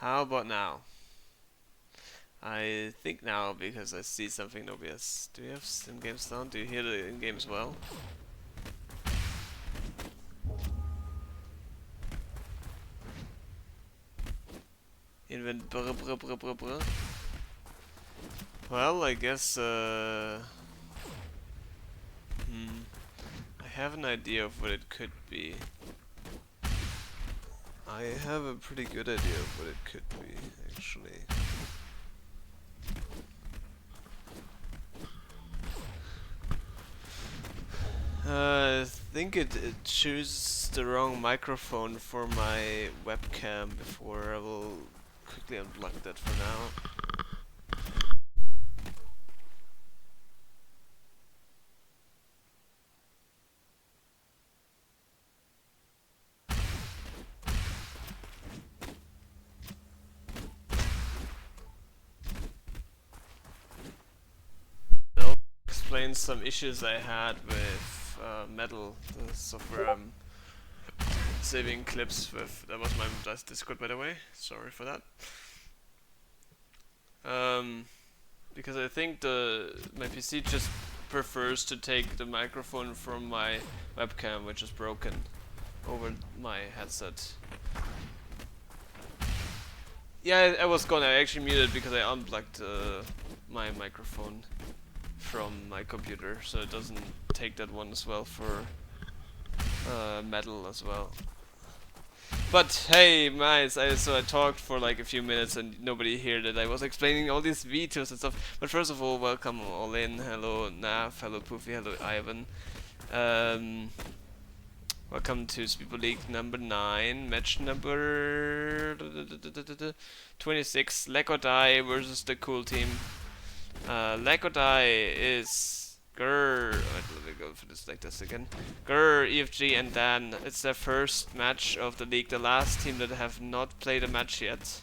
How about now? I think now because I see something nobody has. Do we have in-game sound? Do you hear the in-game as well? Invent brr brr brr brr brr. Well, I guess I have an idea of what it could be. I have a pretty good idea of what it could be, actually. I think it chooses the wrong microphone for my webcam before. I will quickly unplug that for now. I'll explain some issues I had with Metal, the software I'm saving clips with. That was my last Discord, by the way. Sorry for that. Because I think my PC just prefers to take the microphone from my webcam, which is broken, over my headset. Yeah, I was gone. I actually muted because I unplugged my microphone from my computer, so it doesn't take that one as well for Metal as well. But hey, guys, so I talked for like a few minutes and nobody heard that I was explaining all these vetoes and stuff. But first of all, welcome all in. Hello Nav, hello Poofy, hello Ivan. Welcome to Speedball League number 9, match number 26, Lack or Die versus the CoolTEAm. Lack or Die is Grr. Let me go for this like this again. Grr, EFG, and Dan. It's their first match of the league, the last team that have not played a match yet.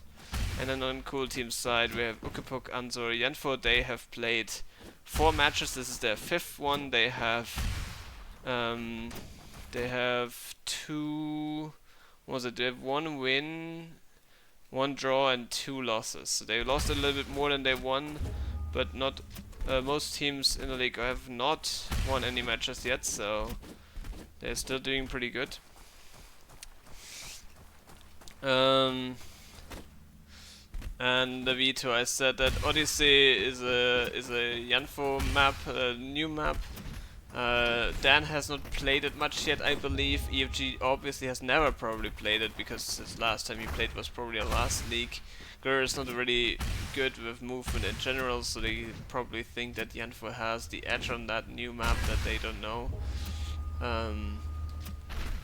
And then on CoolTEAM's side, we have Ukapuk, Anzor, Yenfo. They have played 4 matches. This is their 5th one. They have 2. What was it? They have 1 win, 1 draw, and 2 losses. So they lost a little bit more than they won, but not. Most teams in the league have not won any matches yet, so they're still doing pretty good. And the veto, I said that Odyssey is a Yanfo map, a new map. Dan has not played it much yet, I believe. EFG obviously has never probably played it because his last time he played was probably a last league. Gur is not really good with movement in general, so they probably think that Yanfo has the edge on that new map that they don't know.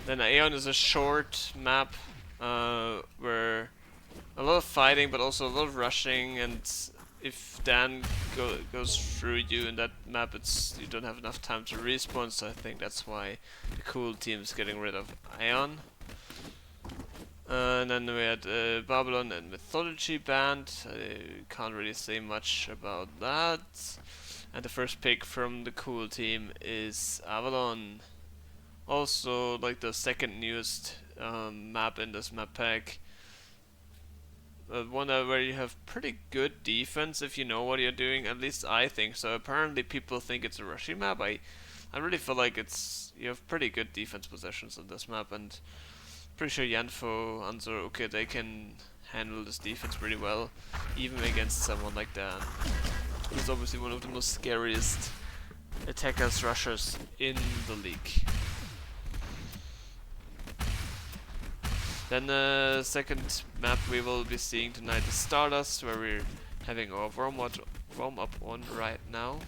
Then Aeon is a short map where a lot of fighting but also a lot of rushing, and if Dan goes through you in that map, you don't have enough time to respawn, so I think that's why the CoolTEAM is getting rid of Aeon. And then we had Babylon and Mythology banned. I can't really say much about that. And the first pick from the CoolTEAM is Avalon. Also, like the second newest map in this map pack. One where you have pretty good defense if you know what you're doing. At least I think so. Apparently, people think it's a rushy map. I really feel like you have pretty good defense possessions on this map, and pretty sure Yanfo, Anzor, okay, they can handle this defense pretty well, even against someone like Dan. He's obviously one of the most scariest attackers, rushers in the league. Then the second map we will be seeing tonight is Stardust, where we're having our warm up on right now.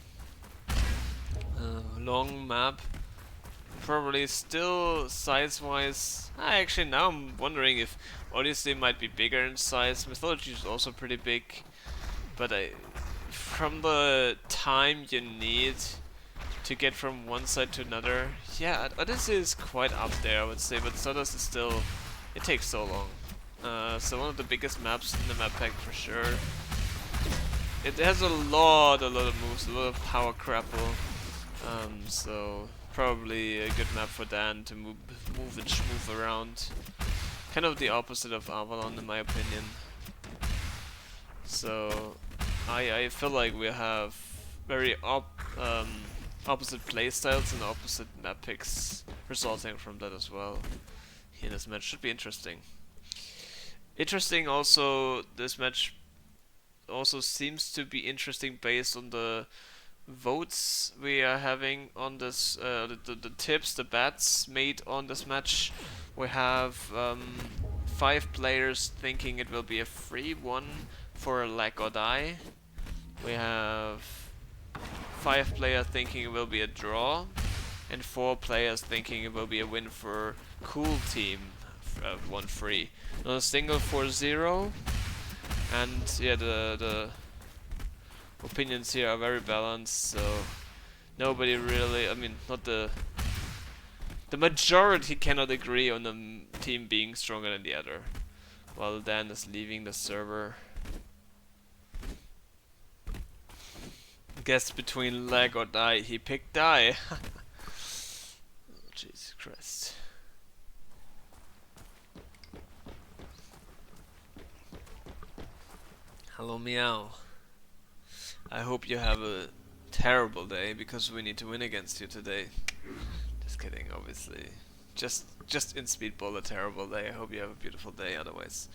Long map. Probably still size-wise. Actually, now I'm wondering if Odyssey might be bigger in size. Mythology is also pretty big, but from the time you need to get from one side to another, yeah, Odyssey is quite up there, I would say. But Stardust is still, it takes so long. So one of the biggest maps in the map pack for sure. It has a lot of moves, a lot of power grapple. So probably a good map for Dan to move and schmoof around. Kind of the opposite of Avalon in my opinion. So I feel like we have very opposite playstyles and opposite map picks resulting from that as well. Here this match should be interesting. Interesting also, this match also seems to be interesting based on the votes we are having on this, the tips, the bets made on this match. We have 5 players thinking it will be a 3-1 for a lag or die. We have 5 players thinking it will be a draw, and 4 players thinking it will be a win for CoolTEAm, 1-3. Not a single 4-0, and yeah, the opinions here are very balanced, so nobody really, I mean, not the majority cannot agree on the team being stronger than the other. While Dan is leaving the server. Guess between lag or die, he picked die. Oh, Jesus Christ. Hello, Meow. I hope you have a terrible day, because we need to win against you today. Just kidding, obviously. Just in Speedball, a terrible day. I hope you have a beautiful day otherwise.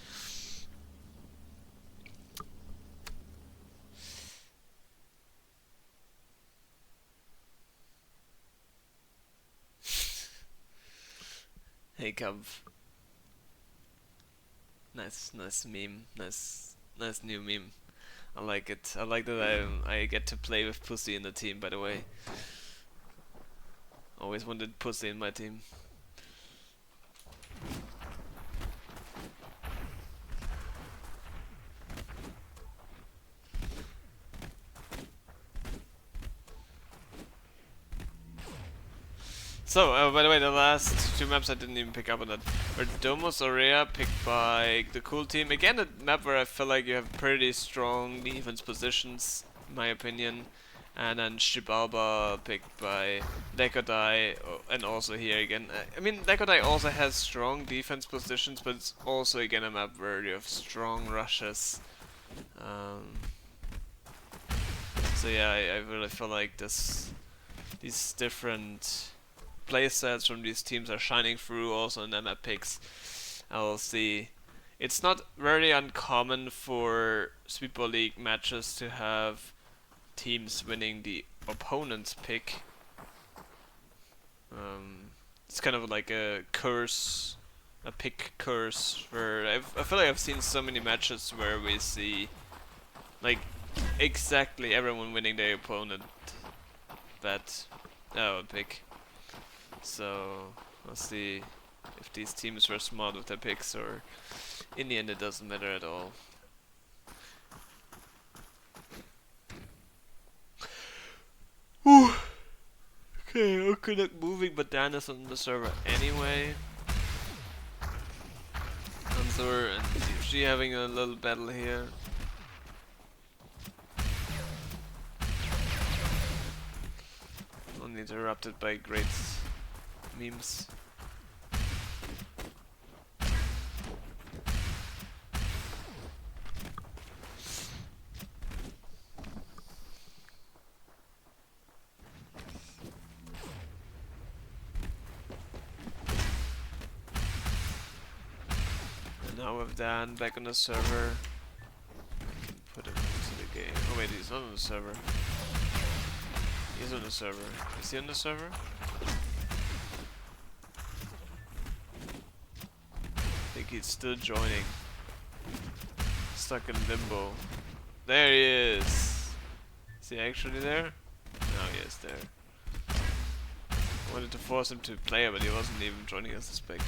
Hey, Cub. Nice meme. Nice new meme. I like it. I like that I get to play with Pussy in the team, by the way. Always wanted Pussy in my team. So, by the way, the last 2 maps I didn't even pick up on that were Domus Aurea, picked by the CoolTEAm. Again, a map where I feel like you have pretty strong defense positions, in my opinion. And then Xibalba, picked by Dekodai, and also here again. I mean, Dekodai also has strong defense positions, but it's also again a map where you have strong rushes. So yeah, I really feel like these different playsets from these teams are shining through also in the map picks. I'll see. It's not very uncommon for Speedball League matches to have teams winning the opponent's pick. It's kind of like a curse, a pick curse, where I feel like I've seen so many matches where we see like exactly everyone winning their opponent pick. So we'll see if these teams were smart with their picks, or in the end it doesn't matter at all. Whew. Okay, okay, not moving, but Dan is on the server anyway. Answer and she having a little battle here. Uninterrupted by great memes. And now with Dan back on the server, I can put him into the game. Oh wait, he's not on the server. He's on the server. Is he on the server? I think he's still joining. Stuck in limbo. There he is! Is he actually there? No, he is there. I wanted to force him to play, but he wasn't even joining us this pick.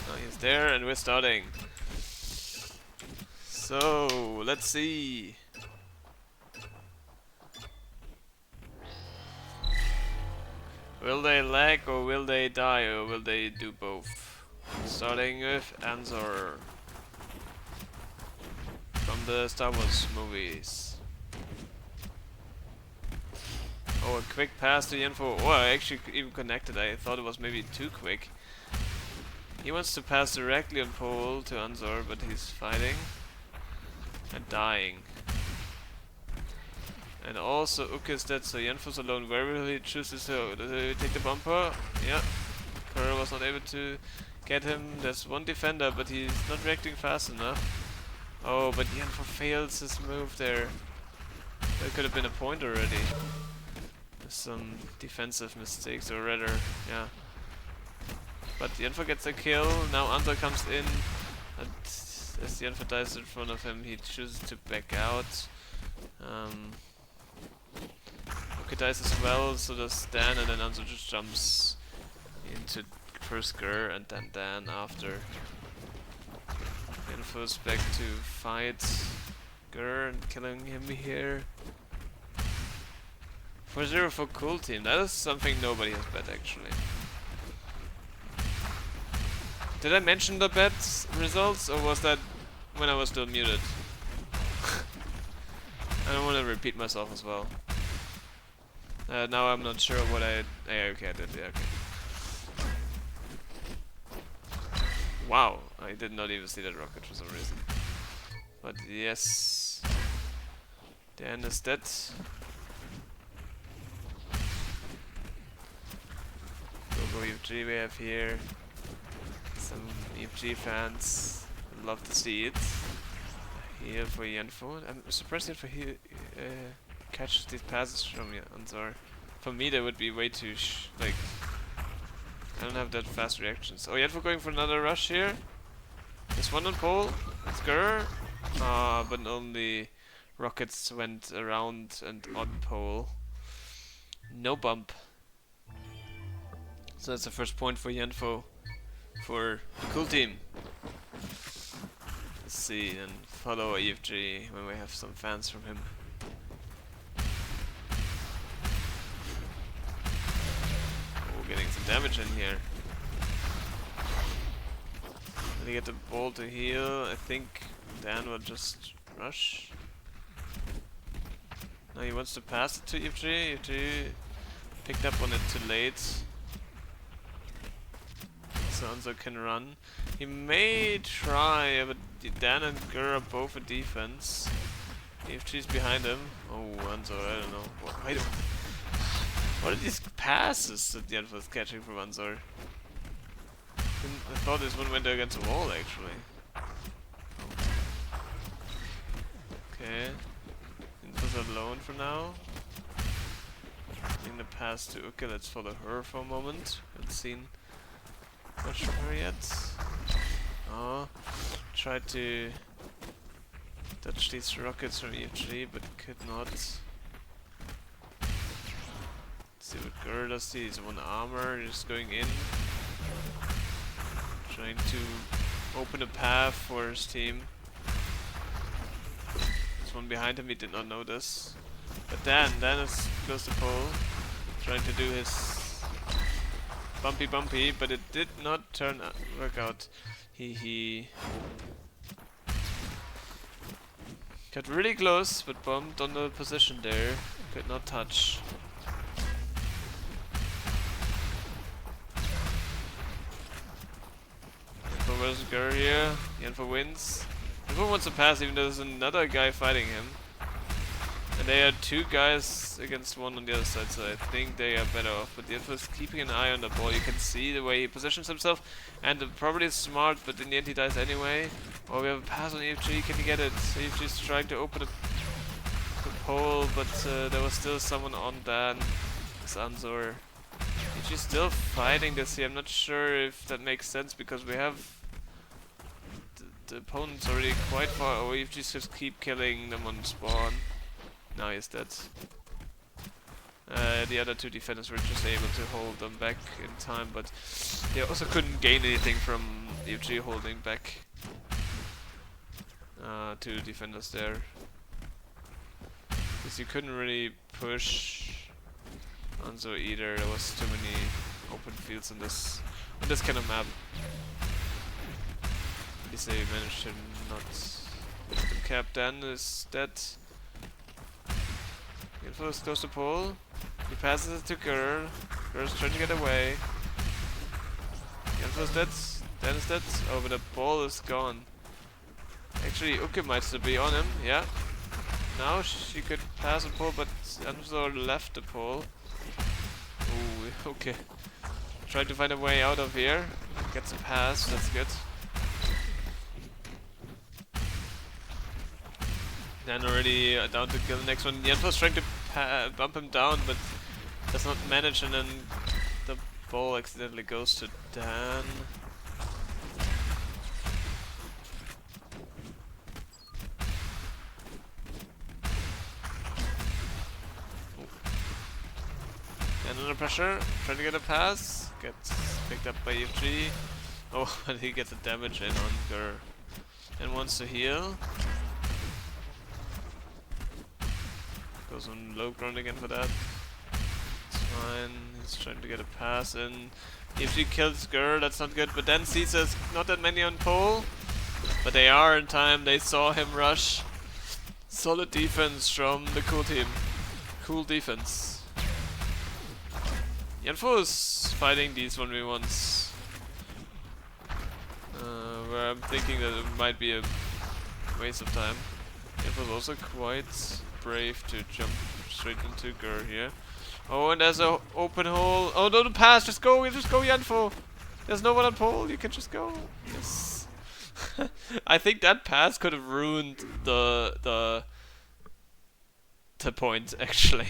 No, he's there and we're starting. So, let's see. Will they lag, or will they die, or will they do both? Starting with answer from the Star Wars movies. Oh, a quick pass to Info. Oh, I actually even connected. I thought it was maybe too quick. He wants to pass directly on pole to Anzor, but he's fighting and dying. And also Uke is dead, so Yenfo's alone. Where will he choose to take the bumper? Yeah. Kura was not able to get him. There's one defender, but he's not reacting fast enough. Oh, but Yenfo fails his move there. That could have been a point already. With some defensive mistakes, or rather, yeah. But Yenfo gets a kill. Now Anzor comes in. And as Yenfo dies in front of him, he chooses to back out. Okay, dies as well, so does Dan, and then Anzor just jumps into first Gur and then Dan after. Info's back to fight Gur and killing him here. 4-0 for CoolTEAm. That is something nobody has bet actually. Did I mention the bet results, or was that when I was still muted? I don't want to repeat myself as well. Now I'm not sure what I... Yeah, okay, I did, yeah, okay. Wow, I did not even see that rocket for some reason. But yes... Dan is dead. Go EFG we have here. Some EFG fans. Love to see it. Here for Yenfo. I'm surprised Yenfo here catches these passes from Anzor. For me, that would be way too like. I don't have that fast reactions. Oh, Yenfo going for another rush here. There's one on pole. It's Gur. But only rockets went around and on pole. No bump. So that's the first point for Yenfo for the CoolTEAm. Let's see and follow EFG when we have some fans from him. Oh, getting some damage in here. Let me get the ball to heal. I think Dan will just rush. No, he wants to pass it to EFG. EFG picked up on it too late. So Anzor can run. He may try, but Dan and Gur are both a defense. EFG's behind him. Oh, Anzor, I don't know. What are these passes that Yenfo was catching from Anzor? I thought this one went against the wall actually. Okay. Yenfo's alone for now. In the pass to Uke, let's follow her for a moment. Haven't seen much from her yet. Oh, tried to touch these rockets from EFG, but could not. Let's see what Gur does. He's one armor, just going in, trying to open a path for his team. There's one behind him, he did not notice. But Dan is close to pole, trying to do his bumpy, but it did not work out. He got really close, but bumped on the position there. Could not touch. Yenfo versus Gur here. Yenfo wins. Yenfo wants to pass even though there's another guy fighting him. And they are two guys against one on the other side, so I think they are better off. But Yenfo is keeping an eye on the ball. You can see the way he positions himself, and probably is smart, but in the end he dies anyway. Oh, we have a pass on EFG. Can he get it? So EFG is trying to open the pole, but there was still someone on Dan. It's Anzor. EFG is still fighting this here. I'm not sure if that makes sense because we have the opponents already quite far. Oh, EFG just keep killing them on spawn. Now he's dead. The other two defenders were just able to hold them back in time, but they also couldn't gain anything from EFG holding back two defenders there. Because you couldn't really push Anzor either. There was too many open fields on this kind of map. At least they managed to not cap. Dan is dead. Yenfo is close to pole. He passes it to Girl. Girl's trying to get away. Yanfo's dead. Dan is dead. Oh, but the ball is gone. Actually, Uke might still be on him. Yeah. Now she could pass a pole, but Yanfo left the pole. Ooh, okay. Try to find a way out of here. Gets a pass. That's good. Dan already down to kill the next one. Yanfo's trying to bump him down, but does not manage, and then the ball accidentally goes to Dan. Dan under pressure, trying to get a pass. Gets picked up by EFG. Oh, but he gets a damage in on Gur. And wants to heal. Goes on low ground again for that. It's fine. He's trying to get a pass in. If he kills Gur, that's not good. But then sees there's not that many on pole. But they are in time. They saw him rush. Solid defense from the CoolTEAM. Cool defense. Yanfo is fighting these 1v1s. Where I'm thinking that it might be a waste of time. Yanfo's also quite brave to jump straight into Gur here. Oh, and there's an open hole. Oh no, the pass! Just go, Yanfo! There's no one on pole, you can just go. Yes. I think that pass could have ruined the point, actually.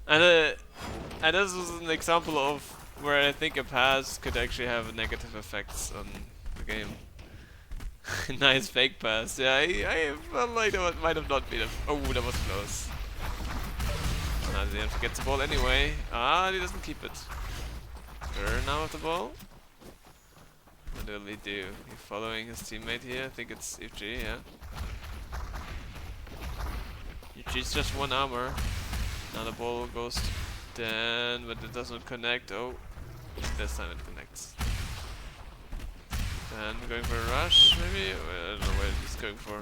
And this was an example of where I think a pass could actually have negative effects on the game. Nice fake pass. Yeah, I felt like that might have not been a... Oh, that was close. He gets the ball anyway. Ah, he doesn't keep it. Gur now with the ball. What will he do? He's following his teammate here. I think it's FG, yeah. FG's just one armor. Now the ball goes to Dan, but it doesn't connect. Oh, this time it connects. Dan going for a rush, maybe? Well, I don't know what he's going for.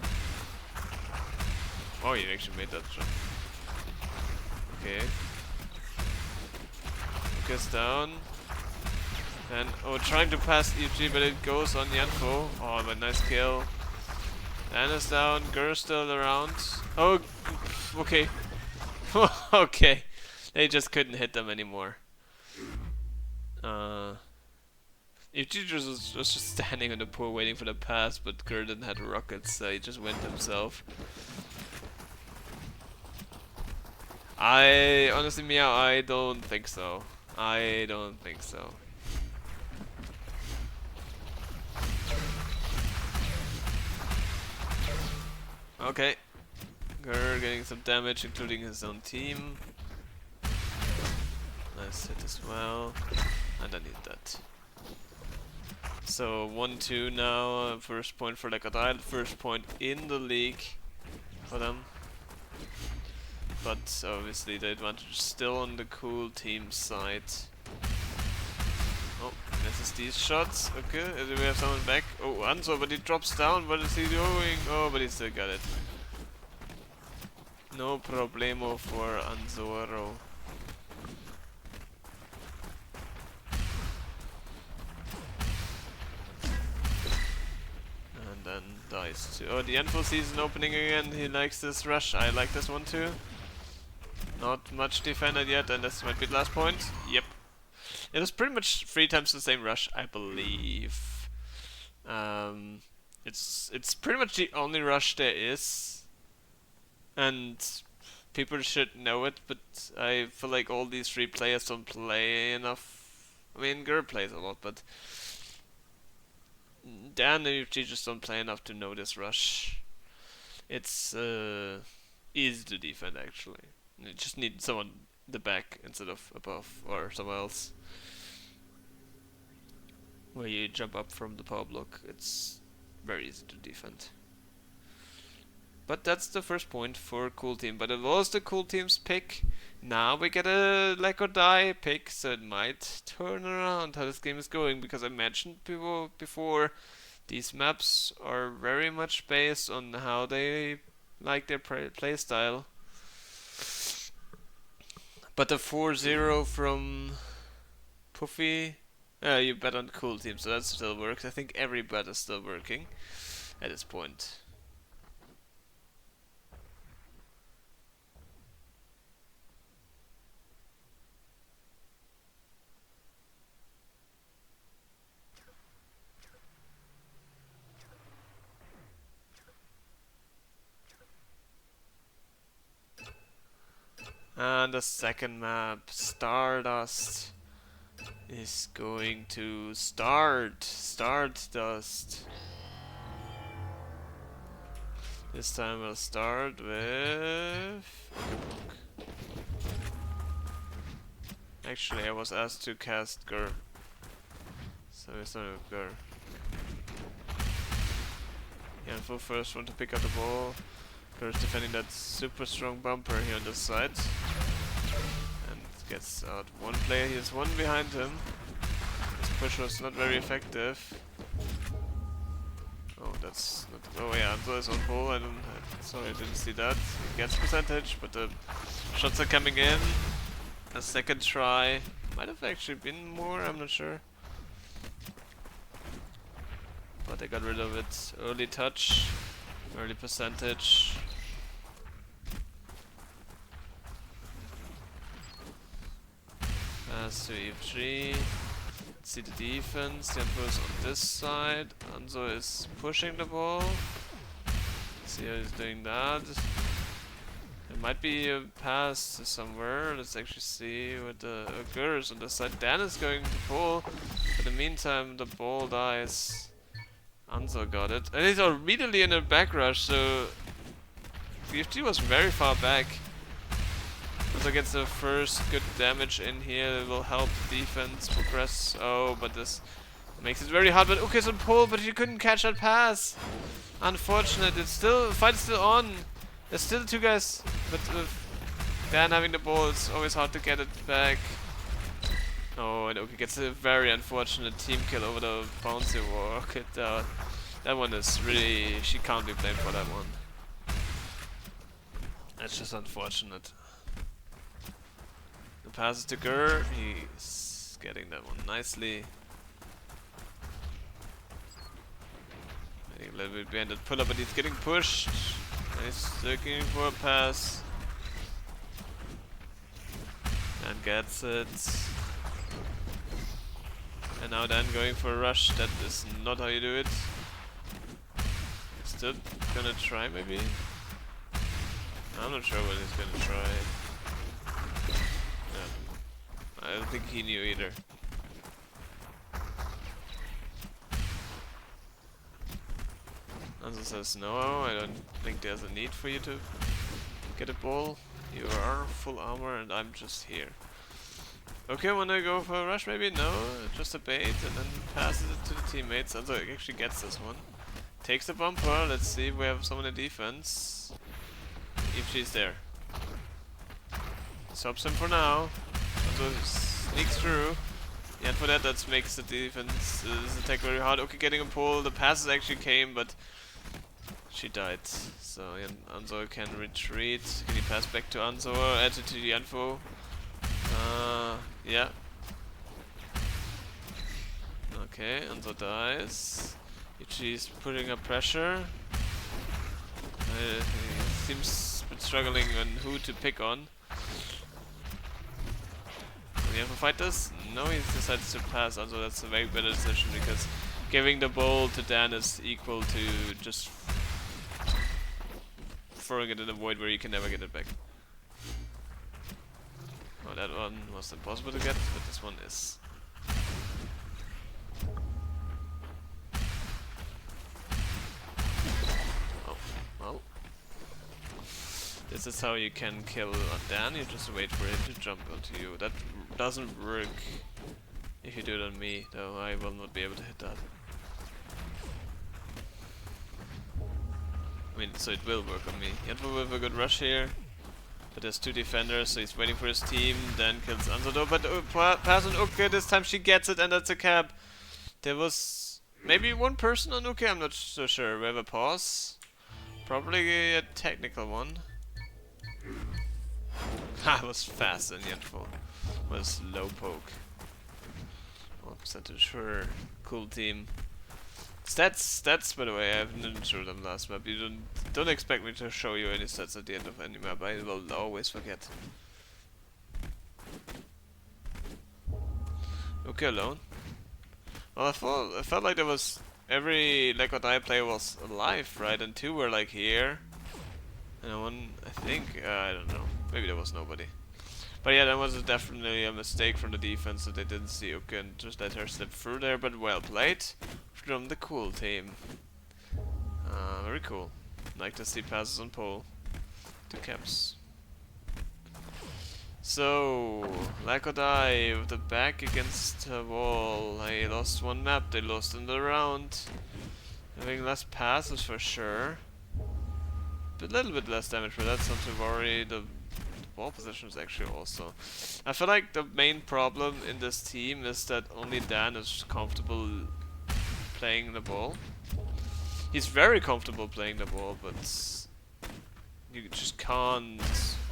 Oh, he actually made that jump. Okay. Lucas down. And oh, trying to pass EFG, but it goes on Yanfo. Oh, but nice kill. Dan is down. Gur's still around. Oh, okay. Okay. They just couldn't hit them anymore. EFG was just standing on the pool waiting for the pass, but Gur didn't have rockets, so he just went himself. Honestly, Meow, I don't think so. I don't think so. Okay. Gur getting some damage, including his own team. Nice hit as well. And I need that. So 1-2 now. First point for Lekadai. First point in the league for them. But obviously the advantage is still on the CoolTEAM side. Oh, misses these shots. Okay, do we have someone back? Oh, Anzo, but he drops down. What is he doing? Oh, but he still got it. No problemo for Anzoro. And then dies too. Oh, the Enfo season opening again. He likes this rush. I like this one too. Not much defended yet, and this might be the last point. Yep. It is pretty much 3 times the same rush, I believe. It's pretty much the only rush there is. And people should know it, but I feel like all these 3 players don't play enough. I mean, Gur plays a lot, but Dan and UG just don't play enough to know this rush. It's easy to defend, actually. You just need someone in the back instead of above or somewhere else. Where you jump up from the power block, it's very easy to defend. But that's the first point for CoolTEAM. But it was the CoolTEAM's pick. Now we get a like or die pick, so it might turn around how this game is going. Because I mentioned people before, these maps are very much based on how they like their play style. But the 4-0 from Puffy, you bet on CoolTEAM, so that still works. I think every bet is still working at this point. And the second map, Stardust, is going to Stardust. This time we'll start with... Actually, I was asked to cast Gur. So we're starting with Gur. Yanfo first want to pick up the ball. Gur is defending that super strong bumper here on this side. And gets out one player, he has one behind him. His push was not very effective. Oh, that's not. Oh yeah, Anzo is on pole. Sorry, I didn't see that. He gets percentage, but the shots are coming in. A second try might have actually been more. I'm not sure, but they got rid of it. Early touch, early percentage. Pass to Eve3. See the defense. Yanfo is on this side. Anzo is pushing the ball. See how he's doing that. There might be a pass somewhere. Let's actually see what the Gur is on this side. Dan is going to pull. In the meantime, the ball dies. Anzo got it. And he's immediately in a back rush, so VFG was very far back. Anzo gets the first good damage in here. It will help defense progress. Oh, but this makes it very hard. But Uke's on pull, but he couldn't catch that pass. Unfortunate. It's still, the fight's still on. There's still two guys, but with Dan having the ball, it's always hard to get it back. Oh, and Uke gets a very unfortunate team kill over the bouncy walk. That one is really, she can't be blamed for that one. That's just unfortunate. The pass is to Gur, he's getting that one nicely. A little bit behind that pull up, but he's getting pushed. He's looking for a pass. And gets it. And now Dan going for a rush. That is not how you do it. Still gonna try maybe? I'm not sure what he's gonna try. Yeah. I don't think he knew either. Anzo says no, I don't think there's a need for you to get a ball. You are full armor and I'm just here. Okay, wanna go for a rush maybe? No, just a bait and then passes it to the teammates. Anzo actually gets this one. Takes the bumper, let's see if we have someone in defense. If she's there. Stops him for now. Anzo sneaks through. Yeah, and for that makes the defense this attack very hard. Okay, getting a pull. The passes actually came, but she died. So Anzo can retreat. Can he pass back to Anzo? Add it to the Yanfo. Yeah. Okay, Anzo dies. Ichi's putting up pressure. He seems a bit struggling on who to pick on. Will he ever fight this? No, he decides to pass. Also, that's a very better decision because giving the ball to Dan is equal to just throwing it in a void where you can never get it back. Oh, that one was impossible to get, but this one is. Oh, well. This is how you can kill Dan, you just wait for him to jump onto you. That doesn't work if you do it on me, though I will not be able to hit that. I mean, so it will work on me. Yanfo with a good rush here. But there's two defenders, so he's waiting for his team, then kills Anzo. But pass on Uke, this time she gets it, and that's a cap. There was maybe one person on Uke, I'm not so sure. We have a pause. Probably a technical one. I was fast and yet for was low poke. 1% for CoolTEAM. Stats by the way, I didn't show them last map. You don't expect me to show you any stats at the end of any map. I will always forget. Okay, alone. Well, I felt like there was every Like Or Die player was alive, right? And 2 were like here, and 1 I think I don't know. Maybe there was nobody. But yeah, that was definitely a mistake from the defense that they didn't see Uka and just let her slip through there. But well played from the CoolTEAM. Very cool. Like to see passes on pole to Caps. So, Like Or Die with the back against the wall. They lost 1 map, they lost in the round. Having less passes for sure. But a little bit less damage, but that's not to worry. The ball position is actually also. I feel like the main problem in this team is that only Dan is comfortable playing the ball. He's very comfortable playing the ball, but you just can't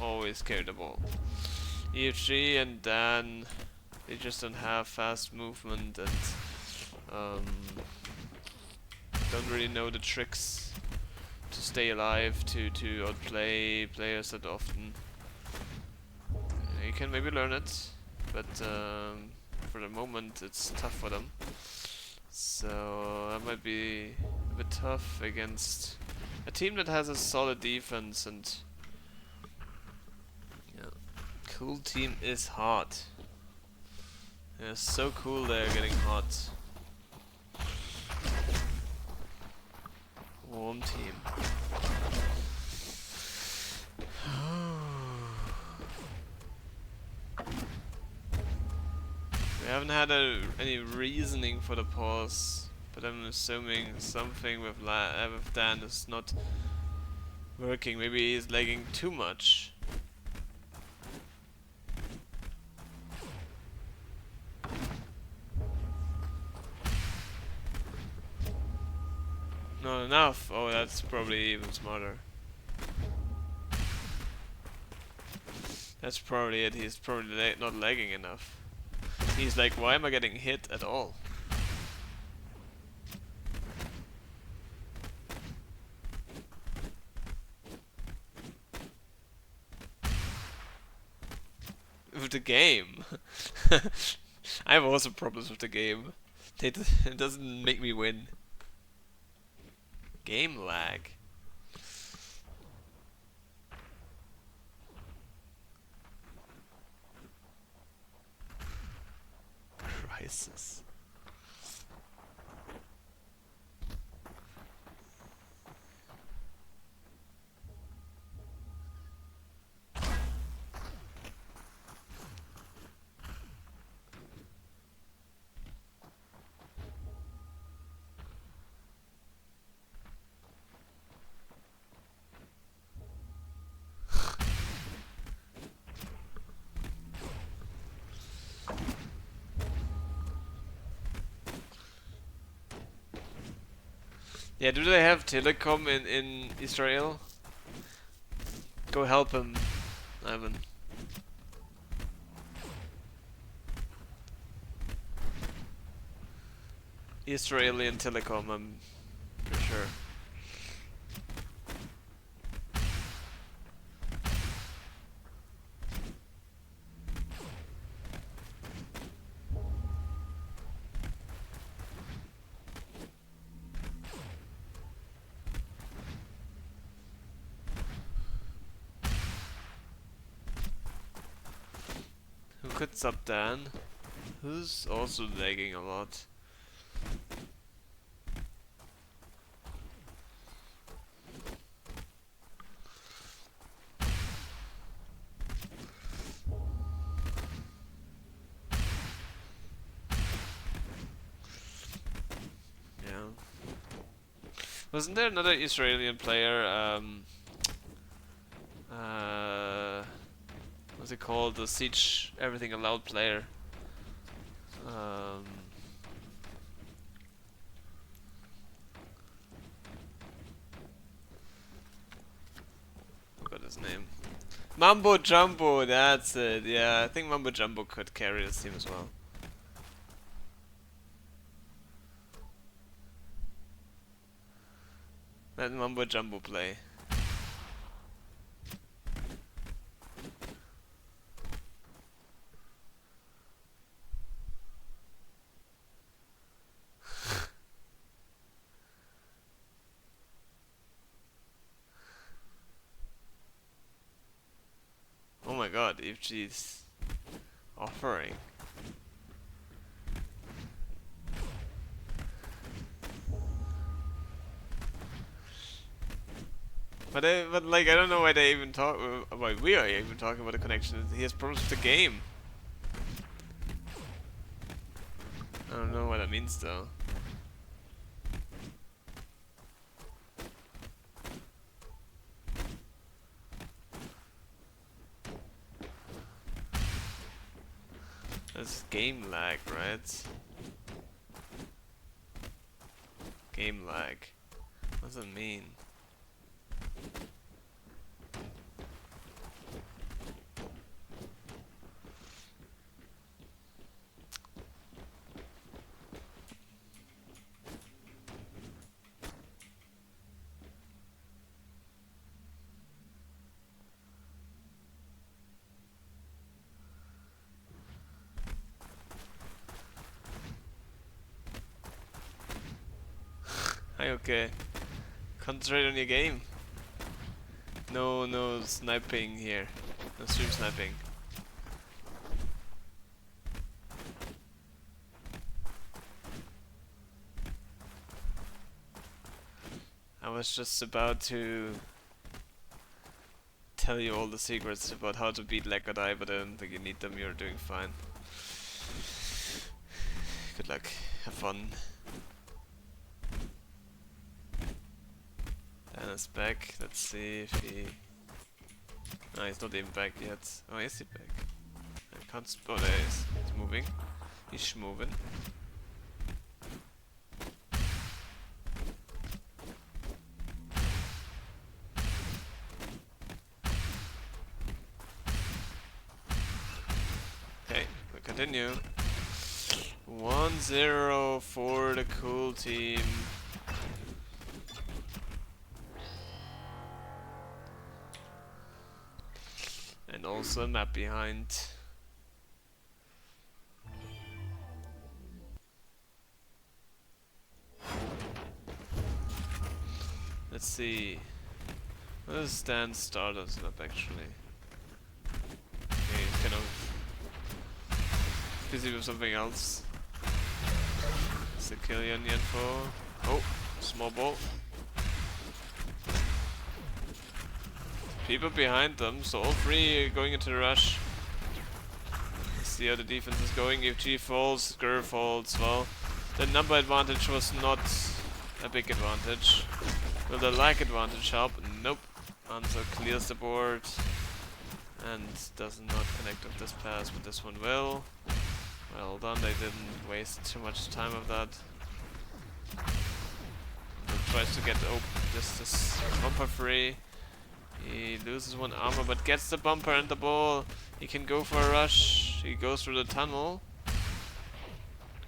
always carry the ball. EFG and Dan, they just don't have fast movement and don't really know the tricks to stay alive, to outplay players that often. You can maybe learn it, but for the moment it's tough for them. So that might be a bit tough against a team that has a solid defense. And yeah, CoolTEAM is hot. Yeah, so cool they're getting hot. Warm team. We haven't had any reasoning for the pause, but I'm assuming something with Dan is not working. Maybe he's lagging too much. Not enough. Oh, that's probably even smarter. That's probably it. He's probably not lagging enough. He's like, why am I getting hit at all? With the game. I have also problems with the game. It doesn't make me win. Game lag. Crisis. Yeah, do they have telecom in Israel? Go help him, Ivan. Israeli and telecom, I'm pretty sure. Who could sub Dan? Who's also lagging a lot? Yeah. Wasn't there another Israeli player? What's it called? The Siege Everything Allowed player. Forgot his name. Mambo Jumbo, that's it. Yeah, I think Mambo Jumbo could carry this team as well. Let Mambo Jumbo play. Oh my god, if she's offering. But like I don't know why they even talk. Why we are even talking about the connection. He has problems with the game. I don't know what that means though. That's game lag, right? Game lag. What does that mean? Hi, okay. Concentrate on your game. No sniping here. No stream sniping. I was just about to tell you all the secrets about how to beat Lekadai, but I don't think you need them. You're doing fine. Good luck. Have fun. Dan is back. Let's see if he... No, he's not even back yet. Oh, is he back? I can't... Oh, there he is. He's moving. He's moving. Okay, we continue. 1-0 for the CoolTEAm. And also a map behind. Let's see. What is Dan's Stardust map actually? Okay, he's kind of busy with something else. It's a Killian info. Oh, small ball. People behind them, so all three are going into the rush. Let's see how the defense is going. If G falls, Gur falls, well, the number advantage was not a big advantage. Will the lag advantage help? Nope. Answer clears the board and does not connect with this pass, but this one will. Well done, they didn't waste too much time of that. He tries to get this bumper free. He loses one armor but gets the bumper and the ball. He can go for a rush. He goes through the tunnel.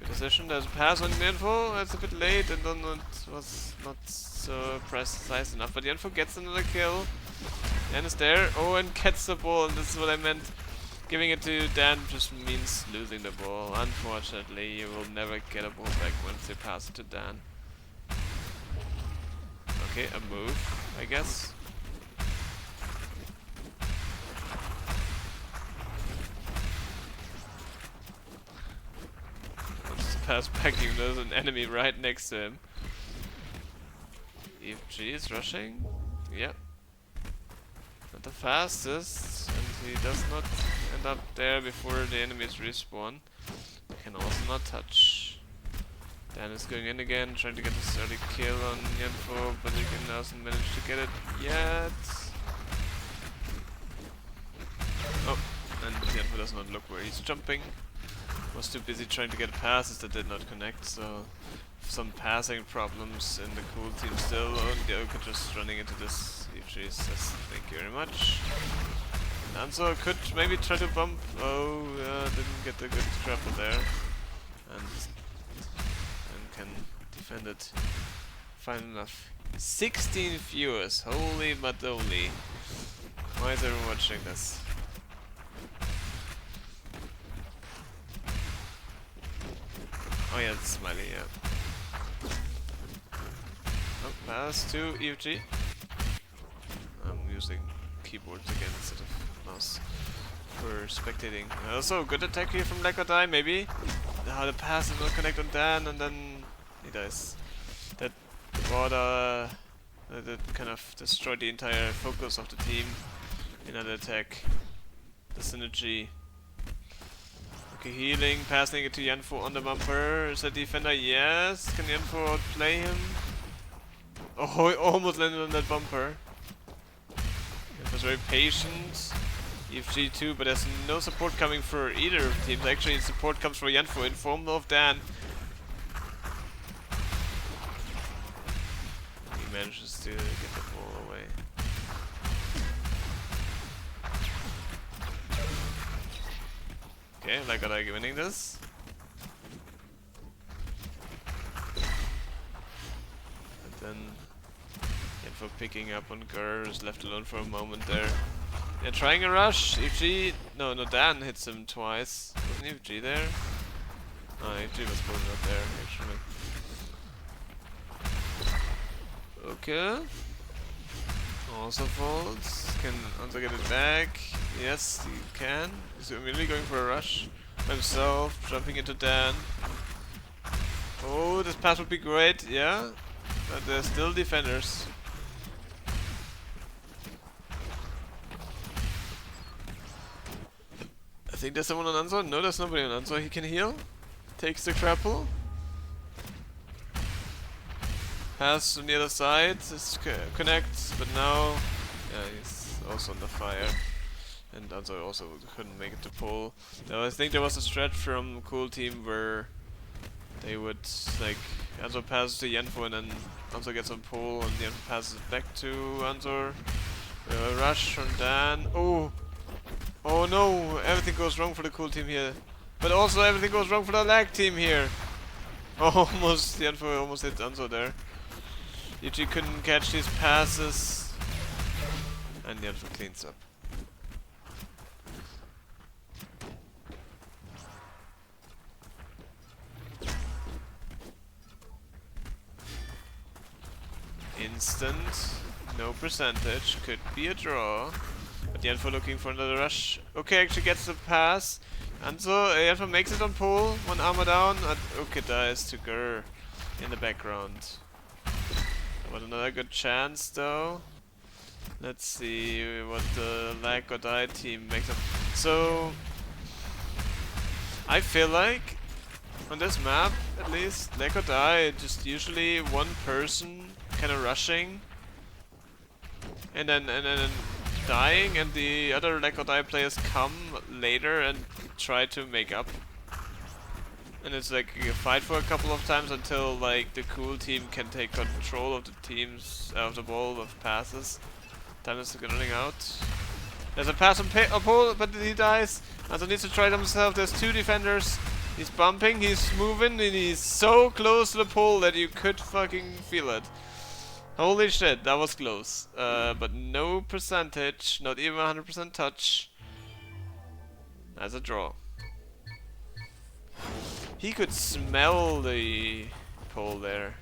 Good decision. There's a pass on the info. That's a bit late and then it was not so precise enough. But the info gets another kill. Dan is there. Oh, and gets the ball. And this is what I meant. Giving it to Dan just means losing the ball. Unfortunately, you will never get a ball back once you pass it to Dan. Okay, a move, I guess. Wants to pass back, even though there's an enemy right next to him. EFG is rushing. Yep. Not the fastest, and he does not end up there before the enemies respawn. He can also not touch. Dan is going in again, trying to get this early kill on Yenfo, but he hasn't managed to get it yet. Oh, and Yenfo does not look where he's jumping. Was too busy trying to get passes that did not connect, so some passing problems in the CoolTEAm still. Oh, and the Oka just running into this. EFG says thank you very much. Anso could maybe try to bump. Oh, didn't get the good grapple there. And can defend it. Fine enough. 16 viewers. Holy madoli. Why is everyone watching this? Oh yeah, it's Smiley, yeah. Oh, pass to EFG. I'm using keyboards again instead of mouse for spectating. Also, good attack here from Lekodai, maybe. How the pass is not connect on Dan, and then he dies. That water that kind of destroyed the entire focus of the team. Another attack. The synergy. Okay, healing, passing it to Yanfo on the bumper. Is that defender? Yes. Can Yanfo outplay him? Oh, he almost landed on that bumper. He was very patient. EFG too, but there's no support coming for either of the teams. Actually, support comes for Yanfo in form of Dan. He manages to get the ball away. Okay, Lekodai winning this. And then Yanfo picking up on Gur is left alone for a moment there. Yeah, trying a rush. EFG, no, Dan hits him twice. Wasn't EFG there? Oh, EFG was probably not there actually. Okay. Also falls. Can also get it back. Yes, he can. He's immediately going for a rush himself, jumping into Dan. Oh, this pass would be great, yeah. But there's still defenders. I think there's someone on Anso. No, there's nobody on Anso. He can heal. Takes the grapple. Pass on the other side. This connects, but now, yeah, he's also on the fire. And Anso also couldn't make it to pull. Now I think there was a stretch from CoolTEAM where they would like Anso passes to Yanfo and then Anso gets on pull and Yanfo passes it back to Anso. Rush from Dan. Oh! Oh no! Everything goes wrong for the CoolTEAM here. But also everything goes wrong for the lag team here. Almost, Yanfo almost hit Anso there. Yuji couldn't catch these passes. And Yanfo cleans up. Instant, no percentage, could be a draw. But Yanfo looking for another rush. Okay, actually gets the pass. And so Yanfo makes it on pull, one armor down, and okay dies to Gur in the background. But another good chance though. Let's see what the lag or die team makes up. So I feel like on this map at least, lag or die, just usually one person kind of rushing and then dying, and the other lag or die players come later and try to make up. And it's like a fight for a couple of times until like the CoolTEAM can take control of the teams of the ball of passes. Time is running out. There's a pass on pull, but he dies. Also needs to try himself. There's two defenders. He's bumping, he's moving, and he's so close to the pull that you could fucking feel it. Holy shit, that was close. But no percentage, not even 100% touch. That's a draw. He could smell the pull there.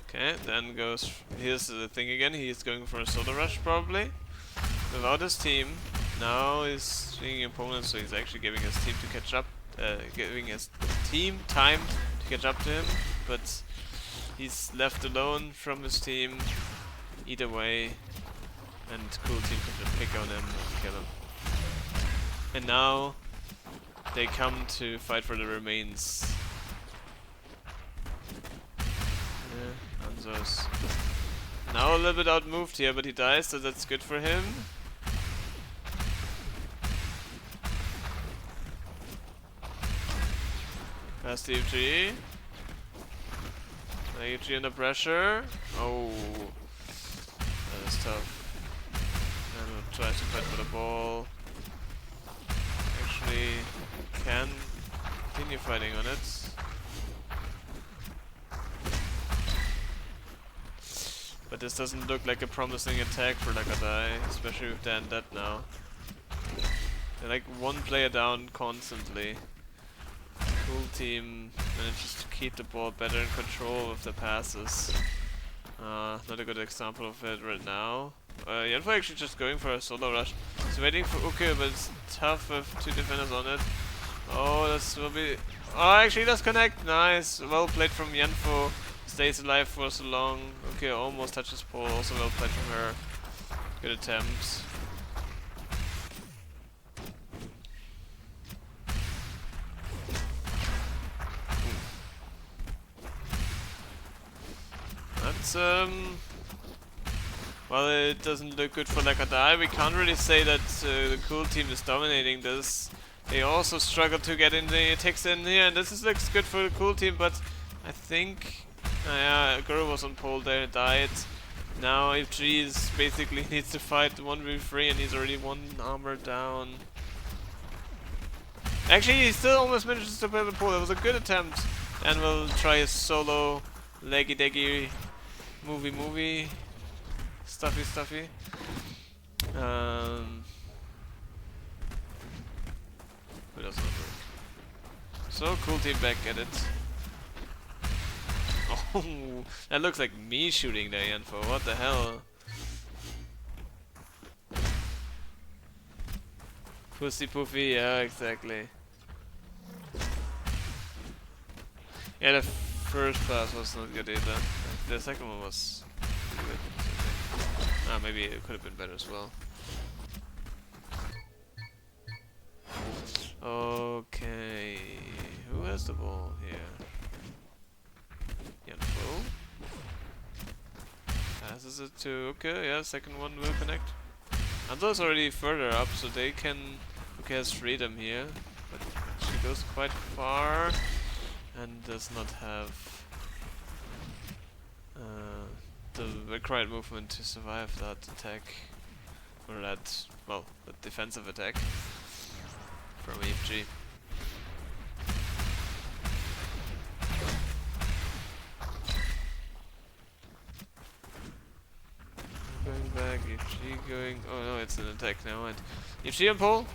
Okay, then goes. Here's the thing again. He's going for a soda rush probably. Without his team. Now he's seeing opponents, so he's actually giving his team to catch up. Giving his team time to catch up to him. But he's left alone from his team. Either way. And CoolTEAM can just pick on him and kill him. And now they come to fight for the remains. Anso's now a little bit outmoved here, but he dies, so that's good for him. Past the EFG. EFG under pressure. Oh, that is tough. And we'll try to fight for the ball. Actually, can continue fighting on it. But this doesn't look like a promising attack for Nakadai, especially with Dan dead now. They're like one player down constantly. CoolTEAM manages to keep the ball better in control with the passes. Not a good example of it right now. Yanfo actually just going for a solo rush. He's waiting for Uke, but it's tough with two defenders on it. Oh, this will be... Oh, actually does connect. Nice. Well played from Yanfo. Stays alive for so long. Okay, almost touches pole. Also well played from her. Good attempts. That's well, it doesn't look good for Nakadai. We can't really say that the CoolTEAM is dominating this. They also struggle to get in the attacks in here, and this looks good for the CoolTEAM, but I think yeah, Guru was on pole there, died. Now FG is basically needs to fight 1v3 and he's already one armor down. Actually, he still almost manages to play the pole. That was a good attempt. And we'll try a solo leggy deggy movie stuffy. It does not work. So CoolTEAM back at it. Oh, that looks like me shooting there, Yanfo. What the hell? Pussy poofy, yeah, exactly. Yeah, the first pass was not good either. The second one was pretty good. Maybe it could have been better as well. Okay, who has the ball here? Yanfo. Passes it to okay, yeah, second one will connect. Ando's already further up, so they can... Okay, has freedom here, but she goes quite far and does not have the required movement to survive that attack, or that, well, the defensive attack from EFG. Going back, EFG going... Oh no, it's an attack now, and EFG on pole.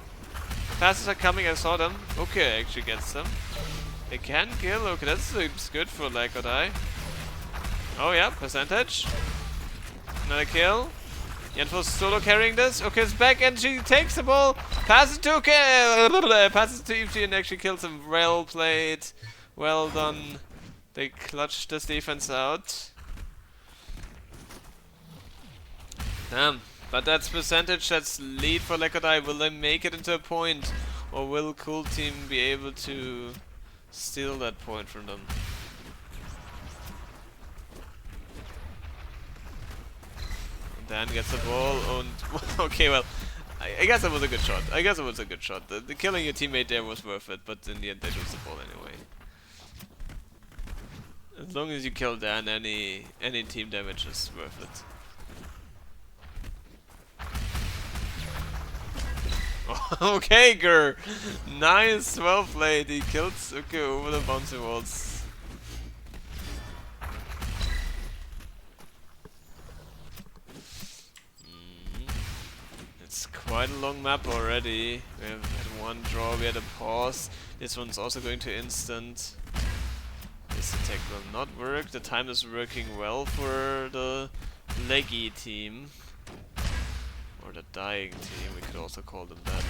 Passes are coming, I saw them. Okay, actually gets them. They can kill, okay, that seems good for Nakadai. Oh yeah, percentage. Another kill. Yanfo's solo carrying this. Okay, it's back and she takes the ball. Passes to passes to EFG and actually kills him. Well played. Well done. They clutched this defense out. Damn. But that's percentage, that's lead for Nakadai. Will they make it into a point? Or will CoolTEAM be able to steal that point from them? Dan gets the ball and okay, well, I guess that was a good shot. The killing your teammate there was worth it, but in the end they lose the ball anyway. As long as you kill Dan, any team damage is worth it. Okay, Gur! Nice, well played. He killed Suke over the bouncy walls. It's quite a long map already. We have had one draw, we had a pause. This one's also going to instant. This attack will not work. The time is working well for the leggy team. Or the dying team, we could also call them that.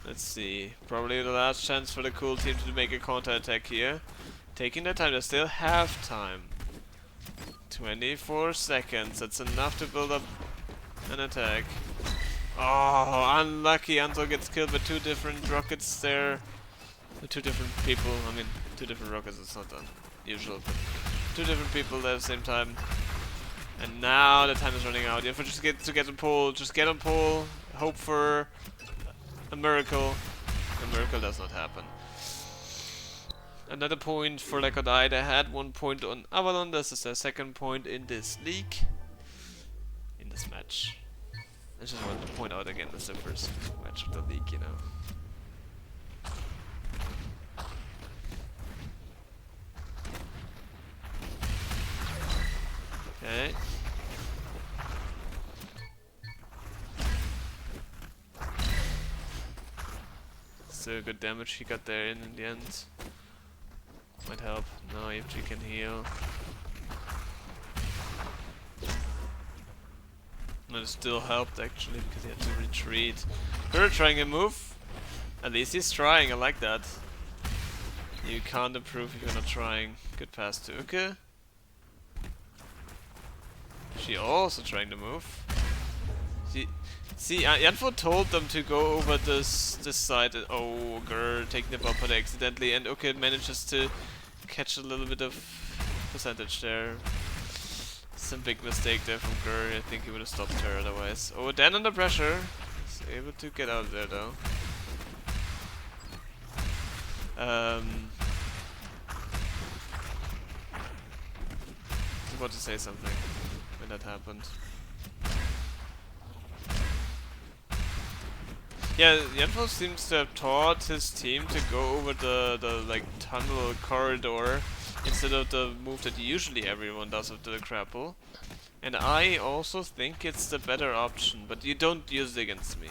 Let's see, probably the last chance for the CoolTEAM to make a counter-attack here. Taking their time, they still have time. 24 seconds, that's enough to build up an attack. Oh, unlucky, Anto gets killed by two different rockets there. Two different people, I mean, two different rockets, it's not unusual, but two different people there at the same time. And now the time is running out. You have to just get on pole, hope for a miracle. A miracle does not happen. Another point for Lakodai. They had 1 point on Avalon. This is their second point in this league. In this match. I just wanted to point out again, this is the first match of the league, you know. Okay. Still good damage he got there in the end. Might help. No, if she can heal. No, it still helped actually because he had to retreat. We're trying a move. At least he's trying, I like that. You can't improve if you're not trying. Good pass to Uke. She also trying to move. See, Yanfo told them to go over this side. Oh, grr, taking the bumper accidentally, and Uke manages to catch a little bit of percentage there. Some big mistake there from Grr. I think he would have stopped her otherwise. Oh, Dan under pressure. He's able to get out of there though. I was about to say something when that happened. Yeah, Yanfo seems to have taught his team to go over the like tunnel corridor instead of the move that usually everyone does with the grapple. And I also think it's the better option, but you don't use it against me.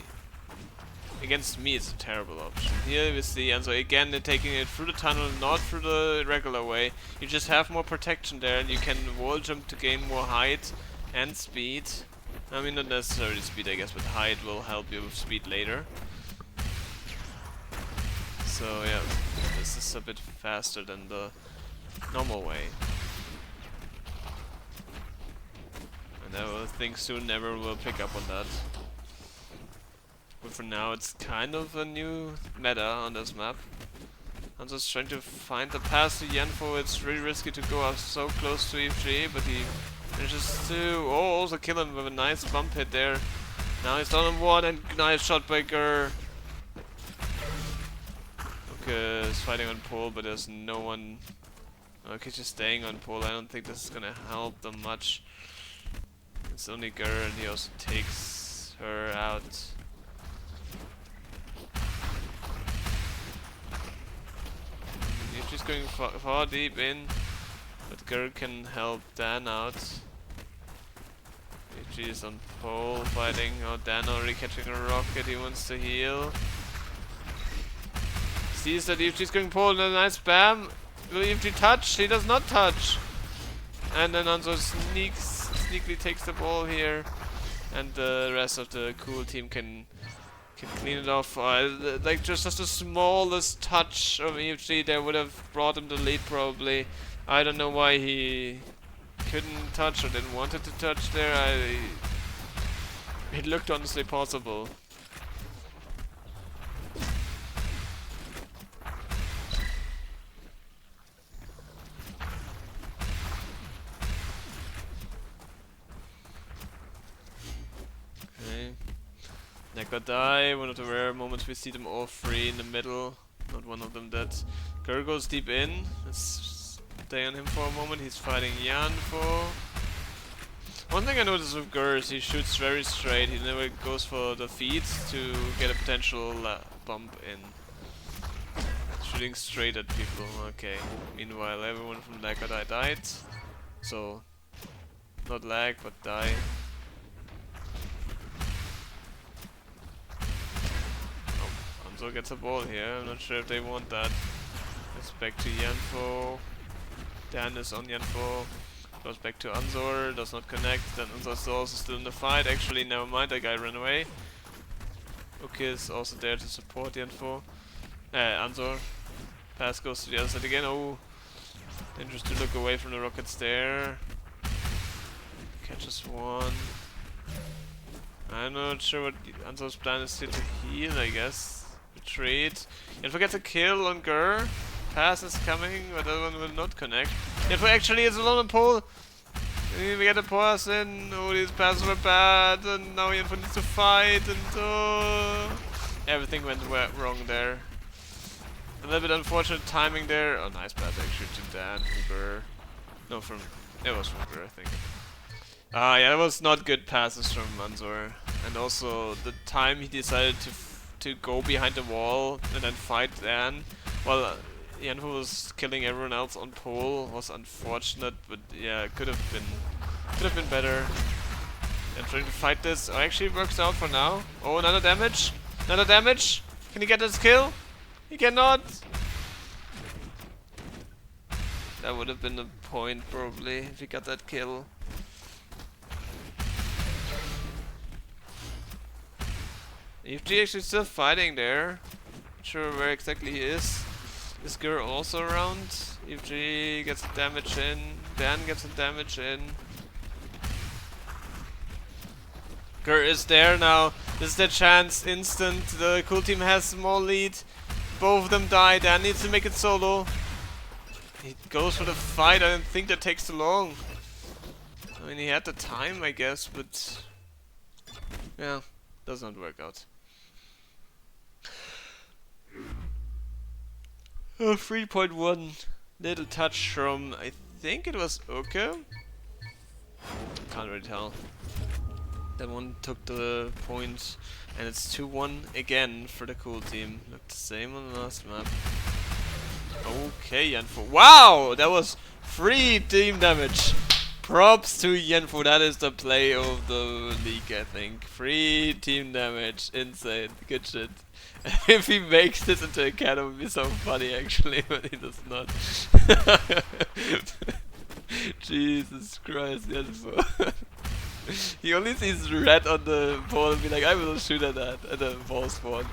Against me it's a terrible option. Here we see, and so again they're taking it through the tunnel, not through the regular way. You just have more protection there and you can wall jump to gain more height and speed. I mean, not necessarily speed, I guess, but height will help you with speed later. So yeah, this is a bit faster than the normal way. And I will think soon Never will pick up on that. But for now it's kind of a new meta on this map. I'm just trying to find the pass to Yanfo. It's really risky to go up so close to EFG, but he manages to also kill him with a nice bump hit there. Now he's down on one and nice shot by Grr. Okay, is fighting on pole, but there's no one. Okay, just staying on pole. I don't think this is gonna help them much. It's only Grr and he also takes her out. She's going far deep in, but Grr can help Dan out. She is on pole fighting. Oh, Dan already catching a rocket. He wants to heal. Sees that if she's going pole, and a nice spam. Will EFG touch? He does not touch. And then Anzo sneakily takes the ball here, and the rest of the CoolTEAm can clean it off. Like just the smallest touch of EFG that would have brought him the lead probably. I don't know why he couldn't touch or didn't want it to touch there. It looked honestly possible. Lakodai, one of the rare moments we see them all three in the middle. Not one of them dead. Grr goes deep in. Let's stay on him for a moment. He's fighting Yanfo. One thing I noticed with Grr is he shoots very straight. He never goes for the feet to get a potential bump in. Shooting straight at people. Okay. Meanwhile, everyone from Lakodai died. So, not lag, but die. Anzo gets a ball here. I'm not sure if they want that. It's back to Yanfo. Dan is on Yanfo. Goes back to Anzor. Does not connect. Then Anzor is also still in the fight. Actually, never mind. That guy ran away. Uke is also there to support Yanfo. Anzor. Pass goes to the other side again. Oh. Dangerous to look away from the rockets there. Catches one. I'm not sure what Anzor's plan is here to heal, I guess. Retreat. Yanfo gets a kill on Grr. Pass is coming, but that one will not connect. Yanfo actually is alone on pole. We get a pass in. Oh, these passes were bad, and now Yanfo needs to fight, and everything went wrong there. A little bit unfortunate timing there. Oh, nice pass actually to Dan from Gur. No, from... It was from Gur, I think. Yeah, that was not good passes from Manzor. And also, the time he decided to go behind the wall and then fight Dan, while Yanfu was killing everyone else on pole, was unfortunate, but yeah, could have been better. And trying to fight this, oh, actually it works out for now. Oh, another damage! Another damage! Can he get this kill? He cannot! That would have been the point, probably, if he got that kill. EFG actually still fighting there. Not sure where exactly he is. Is Gur also around? EFG gets the damage in. Dan gets the damage in. Gur is there now. This is their chance. Instant. The CoolTEAM has small lead. Both of them die. Dan needs to make it solo. He goes for the fight. I don't think that takes too long. I mean, he had the time, I guess, but yeah, does not work out. 3.1 little touch from, I think it was Oka. Can't really tell. That one took the point, and it's 2-1 again for the CoolTEAM. Looked the same on the last map. Okay, Yanfu. Wow, that was 3 team damage. Props to Yanfu. That is the play of the league, I think. 3 team damage. Insane. Good shit. If he makes this into a cat, it would be so funny actually, but he does not. Jesus Christ, Yanfu. He only sees red on the ball and be like, I will shoot at that, at the ball spawn.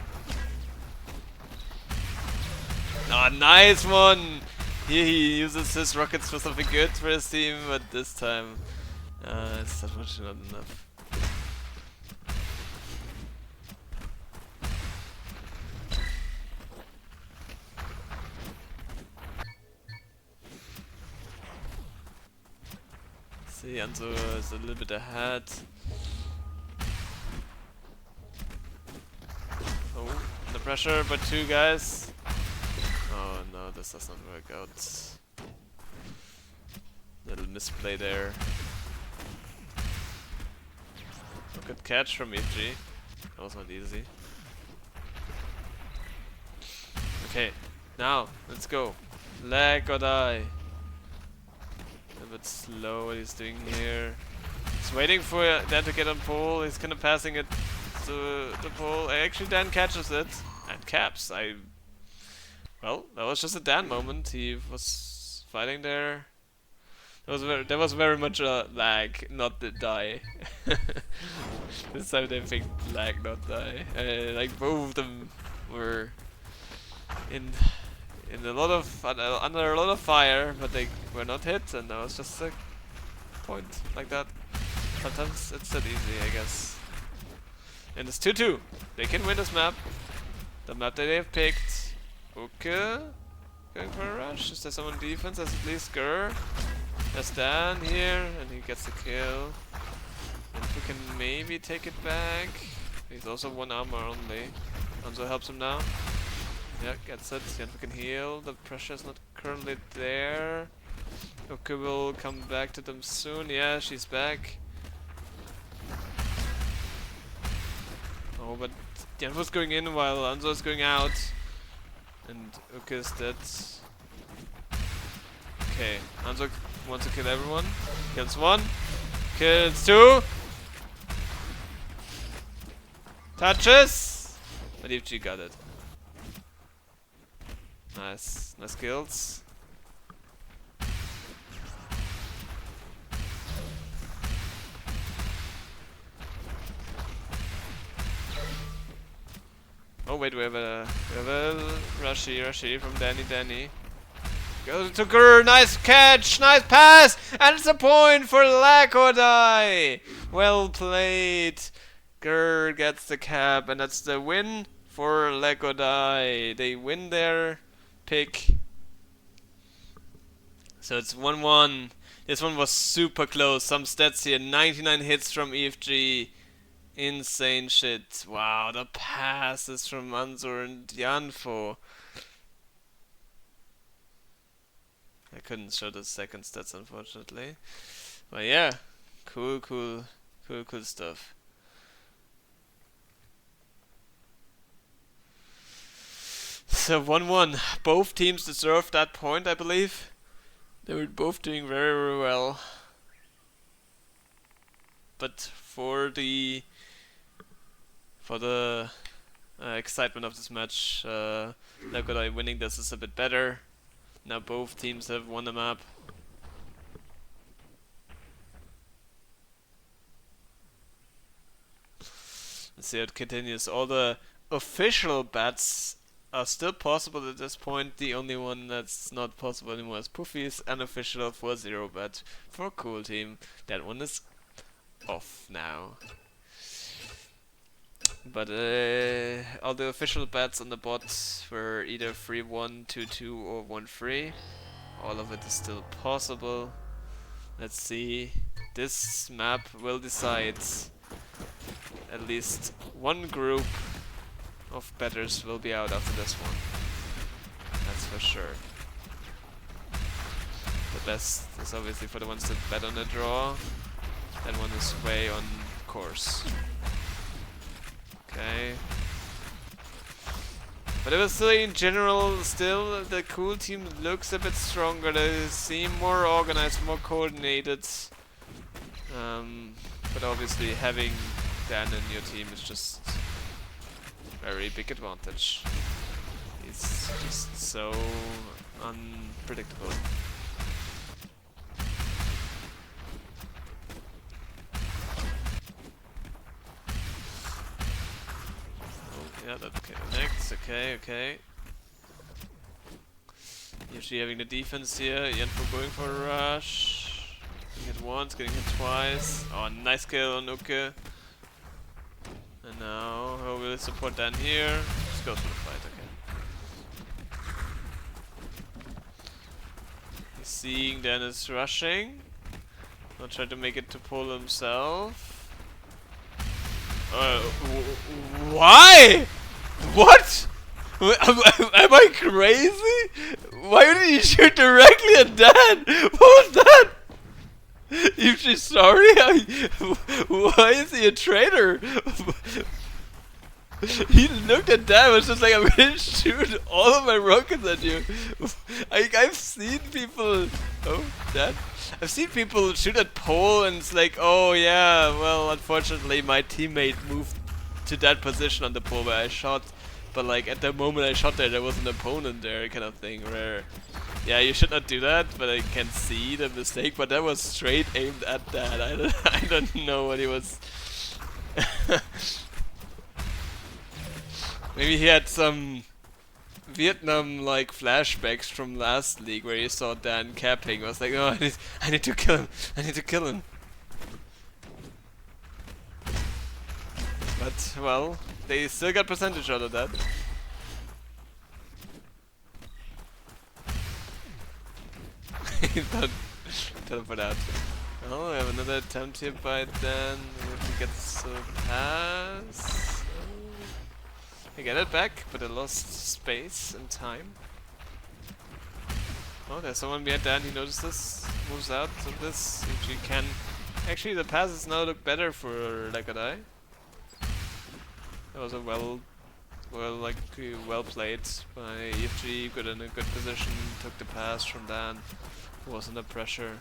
Oh, nice one! Here he uses his rockets for something good for his team, but this time, it's unfortunately not enough. See, Anzo is a little bit ahead. Oh, under pressure by 2 guys. Oh no, this does not work out. Little misplay there. Good catch from EFG. That was not easy. Okay, now let's go. Lag or die. A bit slow what he's doing here. He's waiting for Dan to get on pole. He's kind of passing it to the pole. Actually, Dan catches it and caps. Well, that was just a Dan moment. He was fighting there. There was very much a lag, not the die. This time they picked lag, not die. Like both of them were in a lot of under a lot of fire, but they were not hit, and that was just a point like that. Sometimes it's that easy, I guess. And it's 2-2. They can win this map. The map that they have picked. Okay. Going for a rush. Is there someone defense? There's at least Gur. There's Dan here, and he gets the kill. And we can maybe take it back. He's also 1 armor only. Anzo helps him now. Yeah, gets it. And we can heal. The pressure is not currently there. Okay, will come back to them soon. Yeah, she's back. Oh, but Yanfu's going in while Anzo is going out. And Uke is dead. Okay, Anzo wants to kill everyone. Kills 1. Kills 2. Touches! But EFG got it. Nice. Nice kills. Oh wait, we have a Rashi from Danny. Goes to Gur, nice catch, nice pass, and it's a point for Lack or Die. Well played. Gur gets the cap, and that's the win for Lack or Die. They win their pick. So it's 1-1. This one was super close. Some stats here: 99 hits from EFG. Insane shit. Wow, the passes from Mansour and Janfo. I couldn't show the second stats, unfortunately. But yeah, cool stuff. So 1-1. Both teams deserved that point, I believe. They were both doing very well. But for the excitement of this match, Lakodai winning this is a bit better. Now both teams have won the map. Let's see how it continues. All the official bets are still possible at this point. The only one that's not possible anymore is Puffy's unofficial 4-0 bet for CoolTEAM. That one is off now. But all the official bets on the bot were either 3-1, 2-2 or 1-3. All of it is still possible. Let's see. This map will decide. At least one group of bettors will be out after this one. That's for sure. The best is obviously for the ones that bet on the draw. That one is way on course. Okay. But I would say in general, still the CoolTEAM looks a bit stronger. They seem more organized, more coordinated. But obviously having Dan in your team is just very big advantage. He's just so unpredictable. Yeah, that connects. Okay. Usually having the defense here. Janfo going for a rush. Getting hit once, getting hit twice. Oh, nice kill on Uke. And now, how will it support Dan here? Just goes for the fight, okay. He's seeing Dan is rushing. I'll try to make it to pull himself. Why? What? Am I crazy? Why did you shoot directly at Dan? What was that? If she's sorry, why is he a traitor? He looked at Dan, was just like, I'm gonna shoot all of my rockets at you. I've seen people. Oh, Dan. I've seen people shoot at pole and it's like, oh yeah, well, unfortunately my teammate moved to that position on the pole where I shot, but like at the moment I shot there was an opponent there, kind of thing, where yeah, you should not do that, but I can see the mistake, but that was straight aimed at that. I don't know what he was. Maybe he had some Vietnam like flashbacks from last league where you saw Dan capping. I was like, oh, I need to kill him. I need to kill him. But well, they still got percentage out of that. Don't for that. Oh, we have another attempt here by Dan. If he gets a pass. I get it back, but I lost space and time. Oh, there's someone behind Dan. He notices, moves out of this. If you can, actually, the passes now look better for Lakodai. That was a well played by EFG. Got in a good position. Took the pass from Dan. Was under pressure.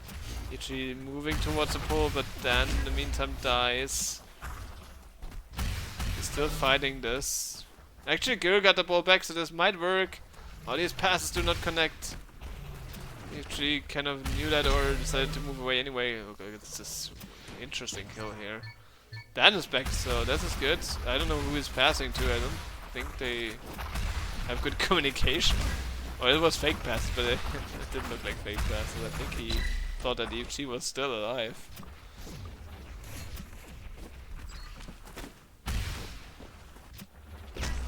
EFG moving towards the pole, but Dan in the meantime dies. He's still fighting this. Actually, Gil got the ball back, so this might work. All these passes do not connect. He kind of knew that or decided to move away anyway. Okay, it's this interesting kill here. Dan is back, so this is good. I don't know who he's passing to. I don't think they have good communication. Or it was fake passes, but it didn't look like fake passes. I think he thought that EFG was still alive.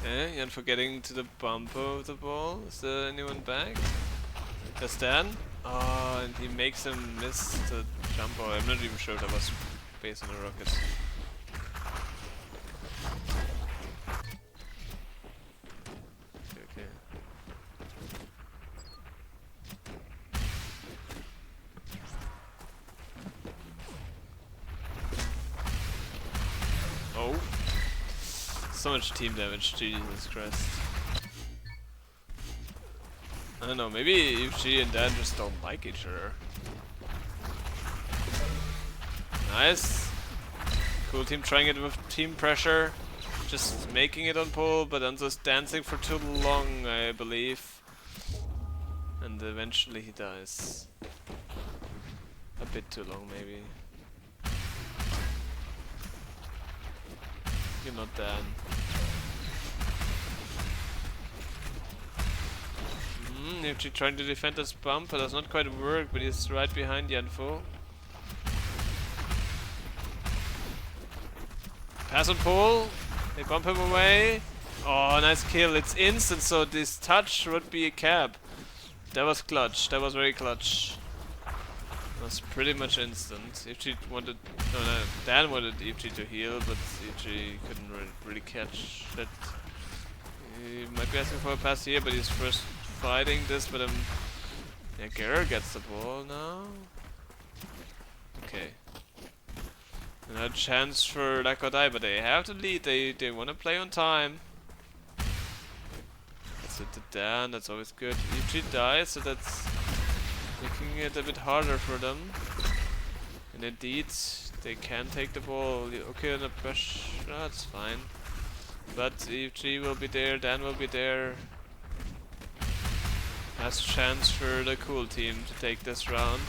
Okay, and for getting to the bumper of the ball. Is there anyone back? There's Dan. Oh, and he makes him miss the jump. I'm not even sure that was based on a rocket. so much team damage, Jesus Christ. I don't know, maybe if she and Dan just don't like each other. Nice. CoolTEAM trying it with team pressure. Just making it on pull, but then just dancing for too long, I believe. And eventually he dies. A bit too long, maybe. You're not Dan. Actually trying to defend this bump, but does not quite work, but he's right behind Yanfo. Pass and pull. They bump him away. Oh, nice kill. It's instant, so this touch would be a cap. That was clutch. That was very clutch. It was pretty much instant. Ifchi wanted... No, Dan wanted Ifchi to heal, but Ifchi couldn't really catch that. He might be asking for a pass here, but he's first fighting this, but yeah, Geralt gets the ball now. Okay. Another chance for Lack or Die, but they have the lead. They want to play on time. That's it to Dan. That's always good. Ifchi dies, so that's making it a bit harder for them. And indeed, they can take the ball. Okay, under pressure, that's fine. But Ifchi will be there. Dan will be there. Last chance for the CoolTEAM to take this round.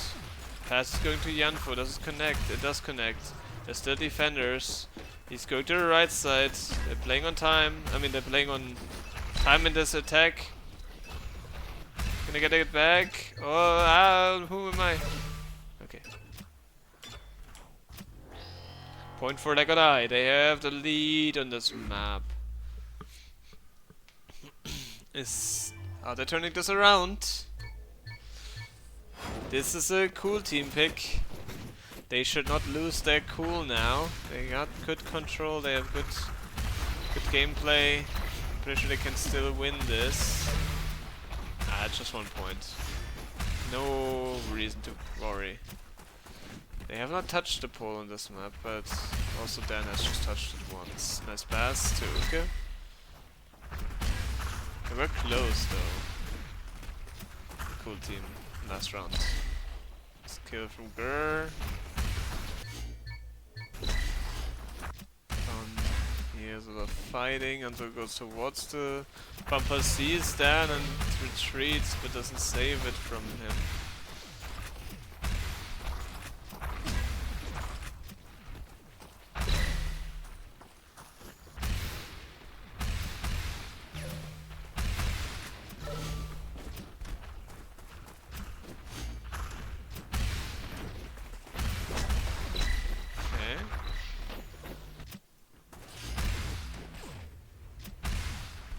Pass is going to Yanfo. Does it connect? It does connect. There's still defenders. He's going to the right side. They're playing on time. I mean, they're playing on time in this attack. Gonna get it back. Oh, who am I? Okay. Point for Lack or Die. They have the lead on this map. Are they turning this around? This is a CoolTEAM pick. They should not lose their cool now. They got good control, they have good gameplay. Pretty sure they can still win this. It's just 1 point. No reason to worry. They have not touched the pole on this map, but also Dan has just touched it once. Nice pass to Uke. They were close though. CoolTEAM, last round. Nice kill from Gur. Here's a lot of fighting until it goes towards the bumper, sees Dan and retreats, but doesn't save it from him.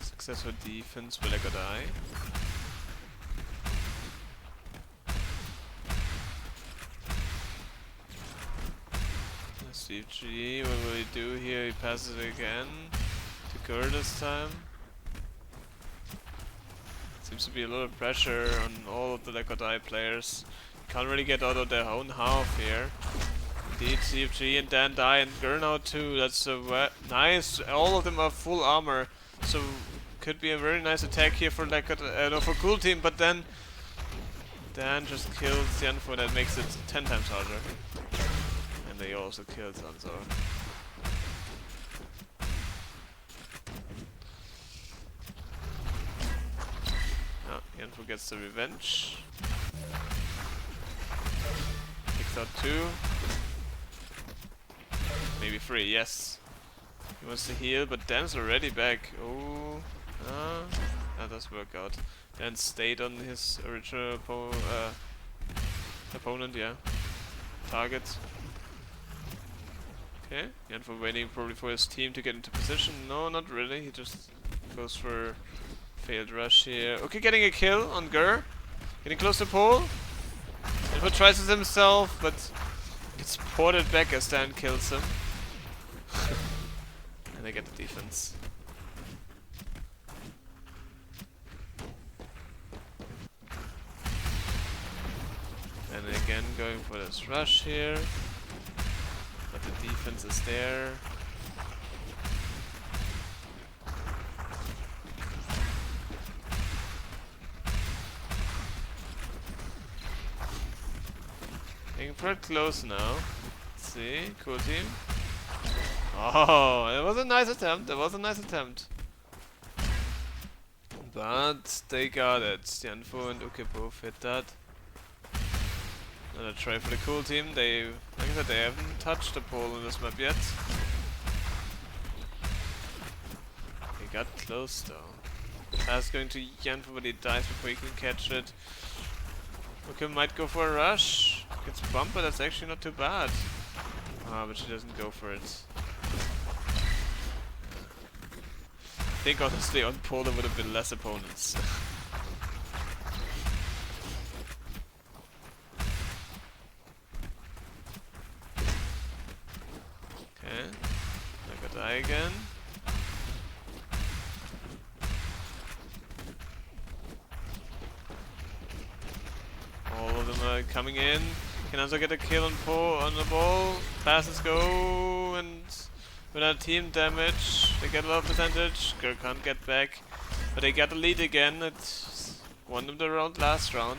Successful defense with Lack or Die. Steve G, what will he do here? He passes it again to Gur this time. Seems to be a lot of pressure on all of the Lack or Die players. Can't really get out of their own half here. Indeed, CFG and Dan die, and Gur now too. That's nice. All of them are full armor, so could be a very nice attack here for for CoolTEAM. But then Dan just kills Yanfo. That makes it 10 times harder. And they also killed Sanzo. Oh, Yanfo gets the revenge. Picks out 2. Maybe 3, yes. He wants to heal, but Dan's already back. Oh, that does work out. Dan stayed on his original opponent, yeah. Target. Okay, Yanfo waiting probably for his team to get into position. No, not really. He just goes for failed rush here. Okay, getting a kill on Gur. Getting close to pole. Yanfo tries it himself, but gets ported back as Dan kills him. And they get the defense. And again going for this rush here. But the defense is there. Getting pretty close now. Let's see, CoolTEAm. Oh, it was a nice attempt. It was a nice attempt. But they got it. Stianfo and Uke both hit that. Another try for the CoolTEAm. They, like I said, they haven't touched the pole on this map yet. He got close though. Pass going to Yanfo, but he dies before he can catch it. Uke might go for a rush. Gets bumped, but that's actually not too bad. Ah, but she doesn't go for it. I think honestly on pole there would have been less opponents. Okay, I got die again. All of them are coming in. Can also get a kill on pole on the ball. Passes go and without team damage, they get a lot of percentage. Girl can't get back, but they got the lead again. It's won them the round last round.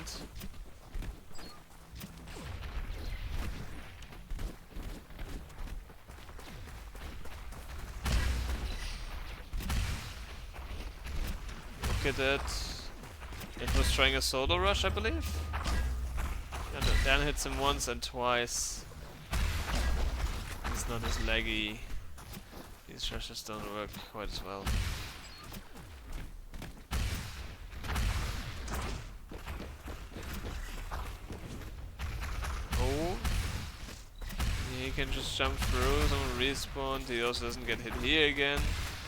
Look at that. It was trying a solo rush, I believe. And Dan hits him once and twice. It's not as laggy. These rushes don't work quite as well. Oh, he can just jump through. Someone respawned. He also doesn't get hit here again,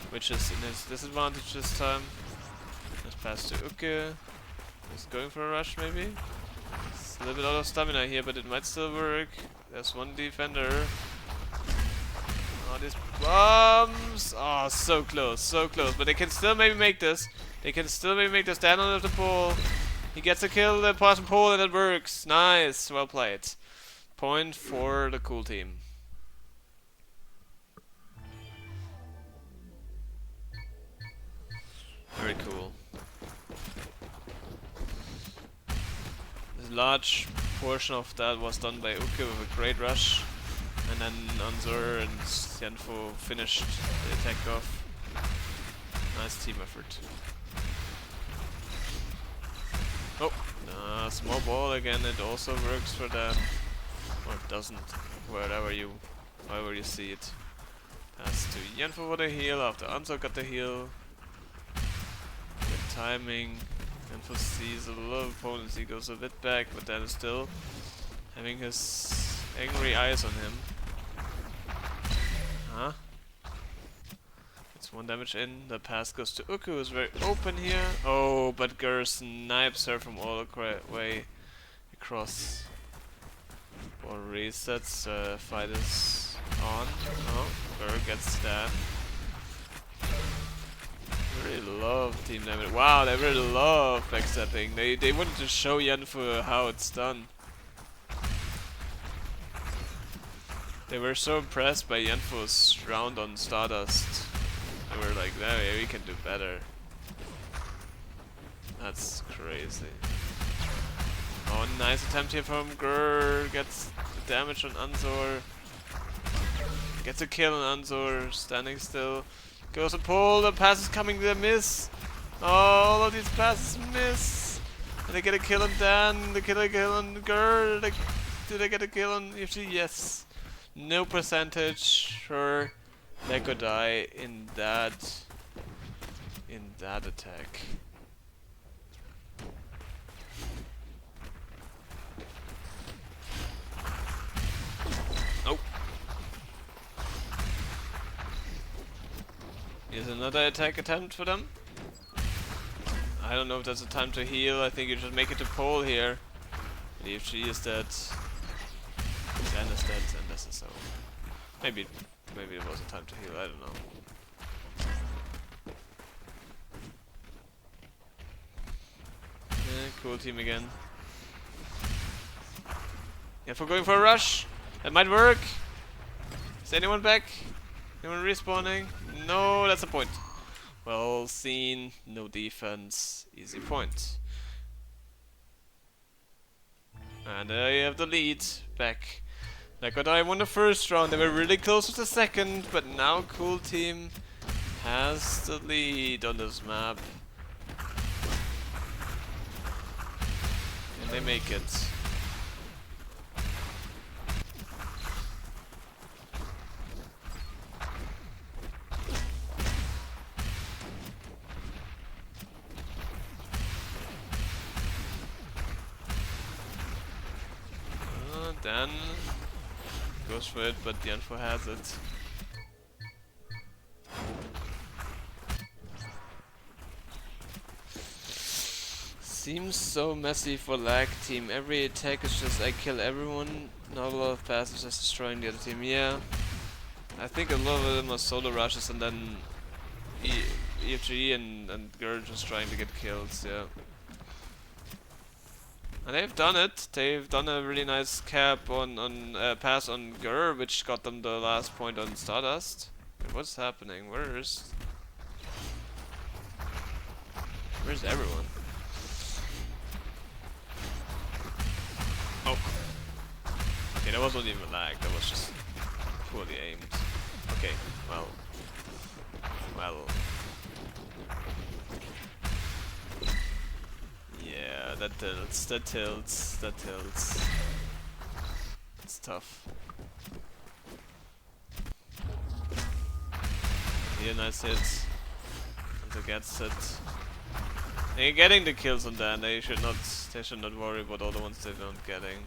which is in his disadvantage this time. Let's pass to Uke. He's going for a rush maybe. It's a little bit out of stamina here, but it might still work. There's one defender. Oh, these bombs! Oh, so close, so close. But they can still maybe make this. They can still maybe make this down on the pole. He gets a kill, the pass and pole, and it works. Nice, well played. Point for the CoolTEAm. Very cool. A large portion of that was done by Uke with a great rush, and then Anzur and Yanfo finished the attack off. Nice team effort. Oh, small ball again. It also works for them, or it doesn't. However you see it. Pass to Yanfo for the heal after Anzur got the heal. Good timing. Yanfo sees a lot of opponents, he goes a bit back, but then is still having his angry eyes on him. Huh? It's one damage in, the pass goes to Uke, who's very open here. Oh, but Gur snipes her from all the way across. Ball resets, fight is on. Oh, Gur gets stabbed. Really love team damage. Wow, they really love backstepping. They wanted to show Yanfo how it's done. They were so impressed by Yanfo's round on Stardust. They were like, "No, yeah, we can do better." That's crazy. Oh, nice attempt here from Grr. Gets the damage on Anzur. Gets a kill on Anzur, standing still. Goes a pull, the pass is coming, the miss. Oh, all of these passes miss. And they get a kill on Dan, they get a kill on Gur. Do they get a kill on Ifshi? Yes. No percentage, sure. They could die in that attack. Oh. Here's another attack attempt for them. I don't know if that's a time to heal. I think you should make it to pole here. If she is dead, Dan is dead, and this is so. Maybe it was a time to heal. I don't know. Yeah, CoolTEAm again. Yeah, for going for a rush. That might work. Is anyone back? Anyone respawning? No, that's a point. Well seen. No defense. Easy point. And you have the lead back. Like what I won the first round, they were really close with the second, but now CoolTEAM has the lead on this map. And they make it. Dan goes for it, but the info has it. Seems so messy for lag team. Every attack is just I kill everyone, not a lot of passes just destroying the other team. Yeah, I think a lot of them are solo rushes and then EFG and Gurr just trying to get kills. Yeah. And they've done it. They've done a really nice cap on pass on Gurr, which got them the last point on Stardust. Wait, what's happening? Where's everyone? Oh. Okay, that wasn't even lag. That was just poorly aimed. Okay. Well. Yeah, that tilts. It's tough. Here, nice hit. And gets it. They're getting the kills on that. They should not worry about all the ones they're not getting.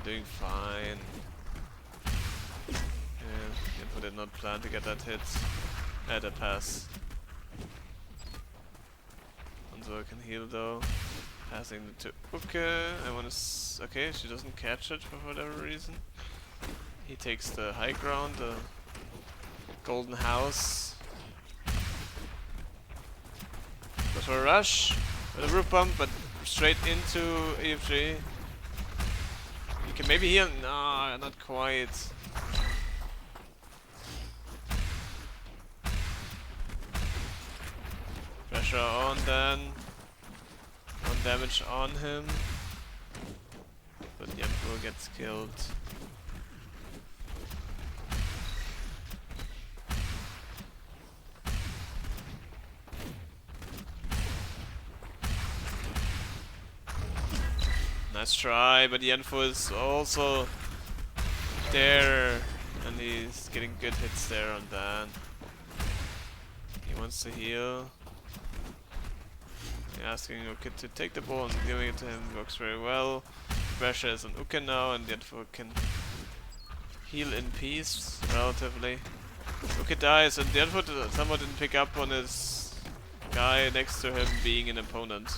They're doing fine. Yeah, Info did not plan to get that hit. That pass. Hanzo can heal though. Passing to Uke. Okay, she doesn't catch it for whatever reason. He takes the high ground, the golden house. Goes for a rush with a roof bump, but straight into EFG. You can maybe heal. No, not quite. Pressure on then. 1 damage on him. But Yempo gets killed. Nice try, but Yenfo is also there, and he's getting good hits there on Dan. He wants to heal. Asking Uke to take the ball and giving it to him works very well. Pressure is on Uke now, and Yenfo can heal in peace, relatively. Uke dies, and Yenfo someone didn't pick up on his guy next to him being an opponent.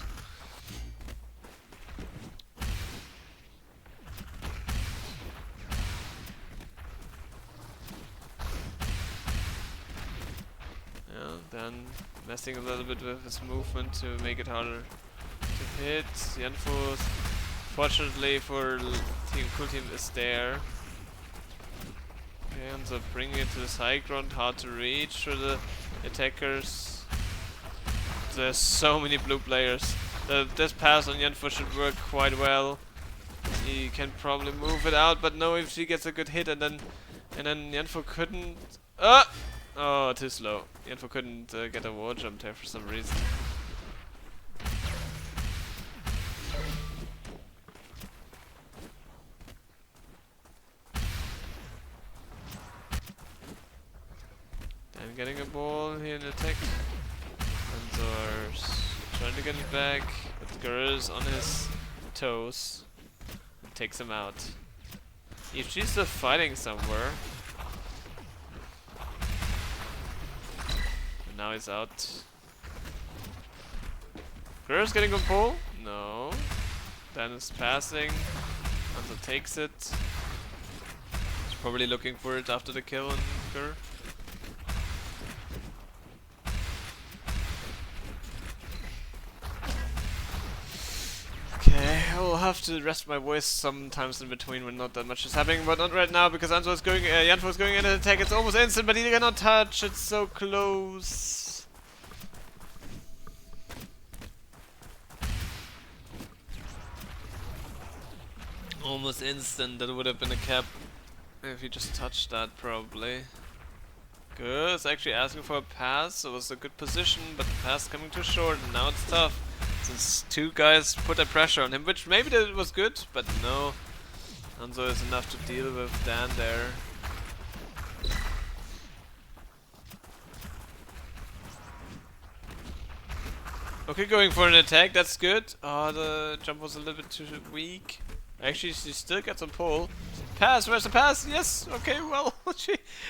Then messing a little bit with his movement to make it harder to hit. Yenfo, fortunately for CoolTEAM, is there. Okay, and so bringing it to this high ground, hard to reach for the attackers. There's so many blue players. This pass on Yenfo should work quite well. He can probably move it out, but no, if she gets a good hit and then Yenfo couldn't. Oh, too slow. Yenfo couldn't get a wall jump there for some reason. Then getting a ball here in attack. Anzor's trying to get it back, but Gurr's on his toes. Takes him out. If she's still fighting somewhere. Now he's out. Gurr's getting a pull? No. Dan is passing. Hanzo takes it. He's probably looking for it after the kill on Gurr. Okay, I will have to rest my voice sometimes in between when not that much is happening, but not right now because Yanfo is going in an attack. It's almost instant, but he cannot touch. It's so close. Almost instant, that would have been a cap if he just touched that probably. Good, it's actually asking for a pass. It was a good position, but the pass coming too short, and now it's tough. Since two guys put that pressure on him, which maybe that was good, but no. Hanzo is enough to deal with Dan there. Okay, going for an attack, that's good. Oh, the jump was a little bit too weak. Actually, she still gets a pull. Pass, where's the pass? Yes, okay, well,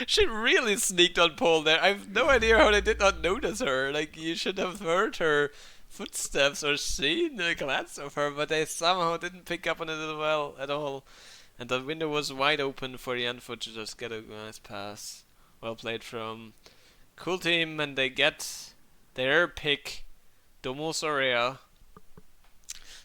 she really sneaked on pole there. I have no idea how they did not notice her. Like, you should have heard her footsteps or seen a glance of her, but they somehow didn't pick up on it as well at all. And the window was wide open for the Unfoot to just get a nice pass. Well played from CoolTEAM, and they get their pick, Domus Aurea.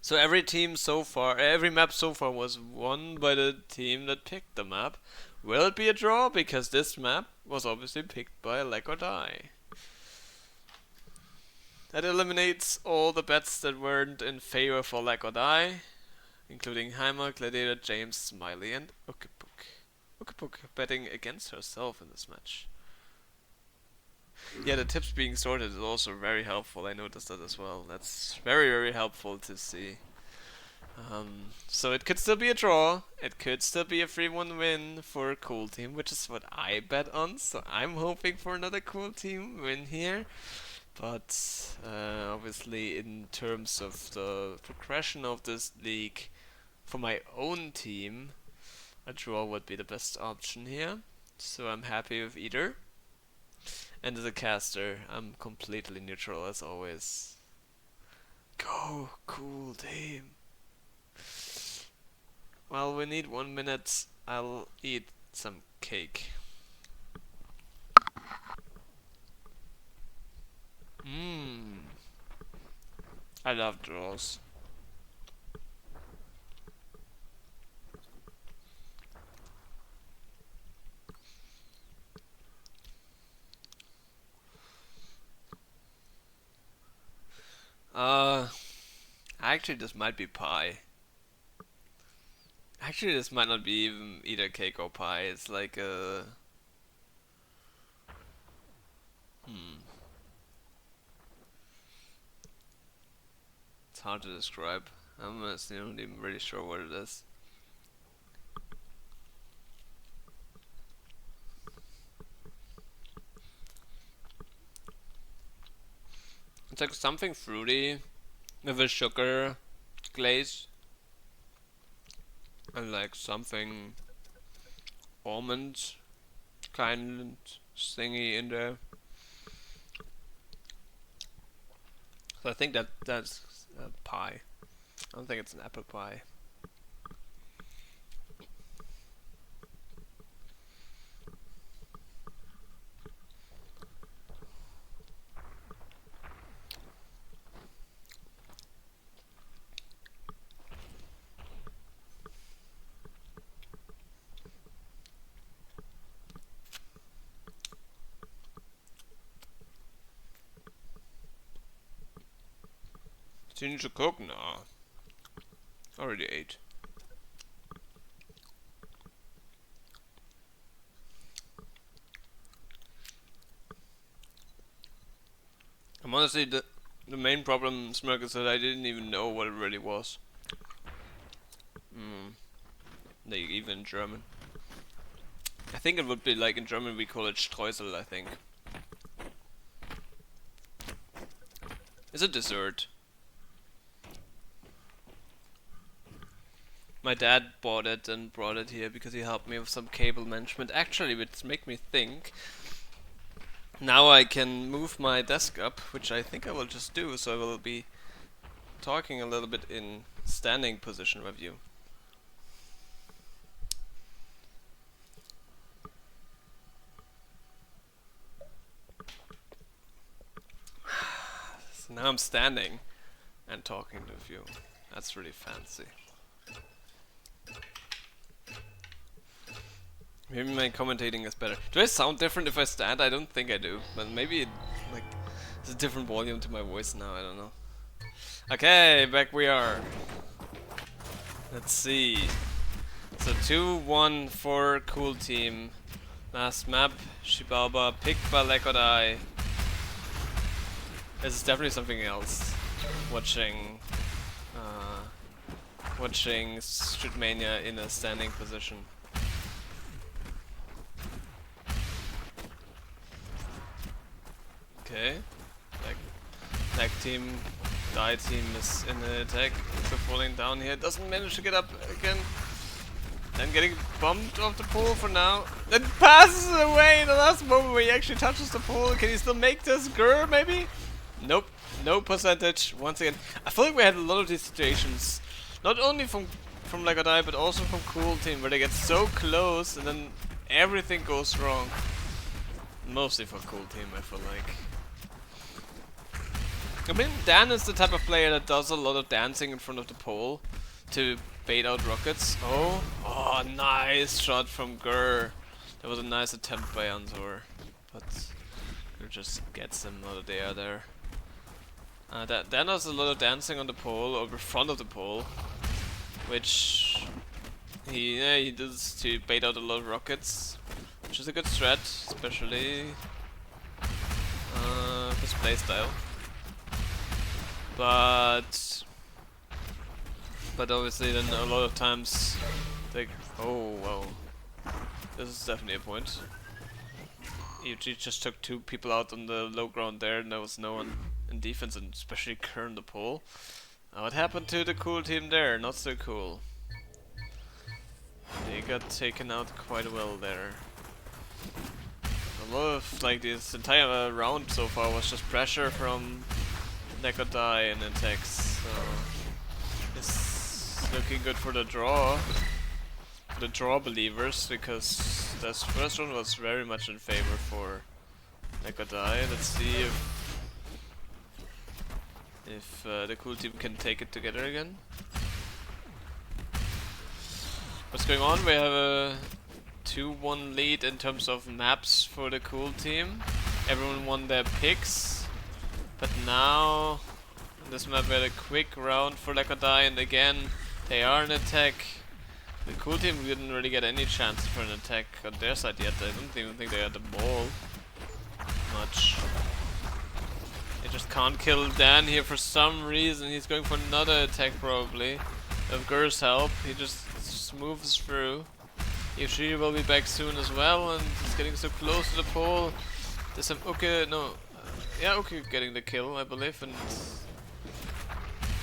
So every team so far, every map so far was won by the team that picked the map. Will it be a draw? Because this map was obviously picked by Leg or Die. That eliminates all the bets that weren't in favor for Leg or Die, including Heimer, Gladiator, James, Smiley, and Ukipuk. Ukipuk betting against herself in this match. Yeah, the tips being sorted is also very helpful. I noticed that as well. That's very, very helpful to see. So it could still be a draw. It could still be a 3-1 win for a CoolTEAM, which is what I bet on. So I'm hoping for another CoolTEAM win here. But obviously, in terms of the progression of this league, for my own team, a draw would be the best option here. So I'm happy with either. And as a caster, I'm completely neutral as always. Go, CoolTEAM! Well, we need 1 minute. I'll eat some cake. I love draws. Actually this might be pie. Actually this might not be even either cake or pie, it's like a... It's hard to describe. I'm honestly not even really sure what it is. It's like something fruity with a sugar glaze and like something almond kind thingy in there. So I think that's a pie. I don't think it's an apple pie. Do you need to cook? No. Already ate. I'm honestly the main problem, Smirk, is that I didn't even know what it really was. Like even in German. I think it would be like in German we call it Streusel, I think. It's a dessert. My dad bought it and brought it here because he helped me with some cable management. Actually, which make me think. Now I can move my desk up, which I think I will just do, so I will be talking a little bit in standing position with you. So now I'm standing and talking with you. That's really fancy. Maybe my commentating is better. Do I sound different if I stand? I don't think I do, but maybe it, like, there's a different volume to my voice now, I don't know. Okay, back we are. Let's see. 2-1 for CoolTEAM. Last map, Xibalba, picked by Lekodai. This is definitely something else. Watching Streetmania in a standing position. Okay, Black team, Die team is in the attack, so falling down here, doesn't manage to get up again. Then getting bumped off the pole for now. Then passes away in the last moment where he actually touches the pole. Can he still make this? Grr, maybe? Nope, no percentage. Once again, I feel like we had a lot of these situations, not only from Lekodai, but also from CoolTEAM, where they get so close and then everything goes wrong. Mostly for CoolTEAM, I feel like. I mean, Dan is the type of player that does a lot of dancing in front of the pole to bait out rockets. Oh, nice shot from Gur. That was a nice attempt by Anzor, but Gur just gets him out of the air there. Dan does a lot of dancing on the pole, over front of the pole, which he does to bait out a lot of rockets, which is a good strat, especially his playstyle. But obviously then a lot of times they... Oh wow, this is definitely a point. EG just took 2 people out on the low ground there and there was no one in defense, and especially Kern the pole. What happened to the CoolTEAM there? Not so cool. They got taken out quite well there. A lot of, like, this entire round so far was just pressure from Lekodai and attacks, so it's looking good for the draw believers, because this first one was very much in favor for Lekodai. Let's see if the CoolTEAM can take it together again. What's going on? We have a 2-1 lead in terms of maps for the CoolTEAM. Everyone won their picks. But now, in this map we had a quick round for Lekodai, and again, they are in attack. The CoolTEAM didn't really get any chance for an attack on their side yet. I don't even think they had the ball much. They just can't kill Dan here for some reason. He's going for another attack probably. With Gur's help, he just moves through. Yoshi will be back soon as well, and he's getting so close to the pole. There's some okay, getting the kill, I believe, and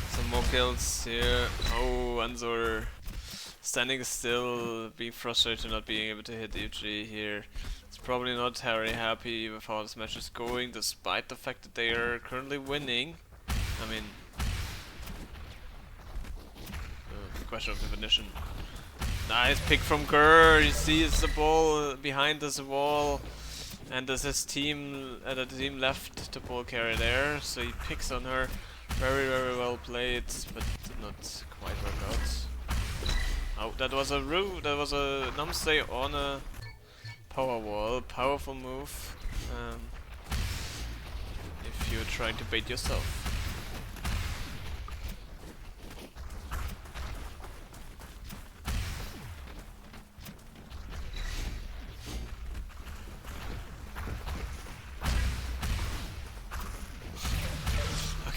some more kills here. Oh, Anzor standing still, being frustrated not being able to hit EG here. It's probably not very happy with how this match is going, despite the fact that they are currently winning. I mean, question of definition. Nice pick from Gur. He sees the ball behind this wall. And there's his team, the team left the ball carrier there, so he picks on her. Very, very well played, but did not quite work out. Oh, that was a numpstay on a power wall. Powerful move. If you're trying to bait yourself.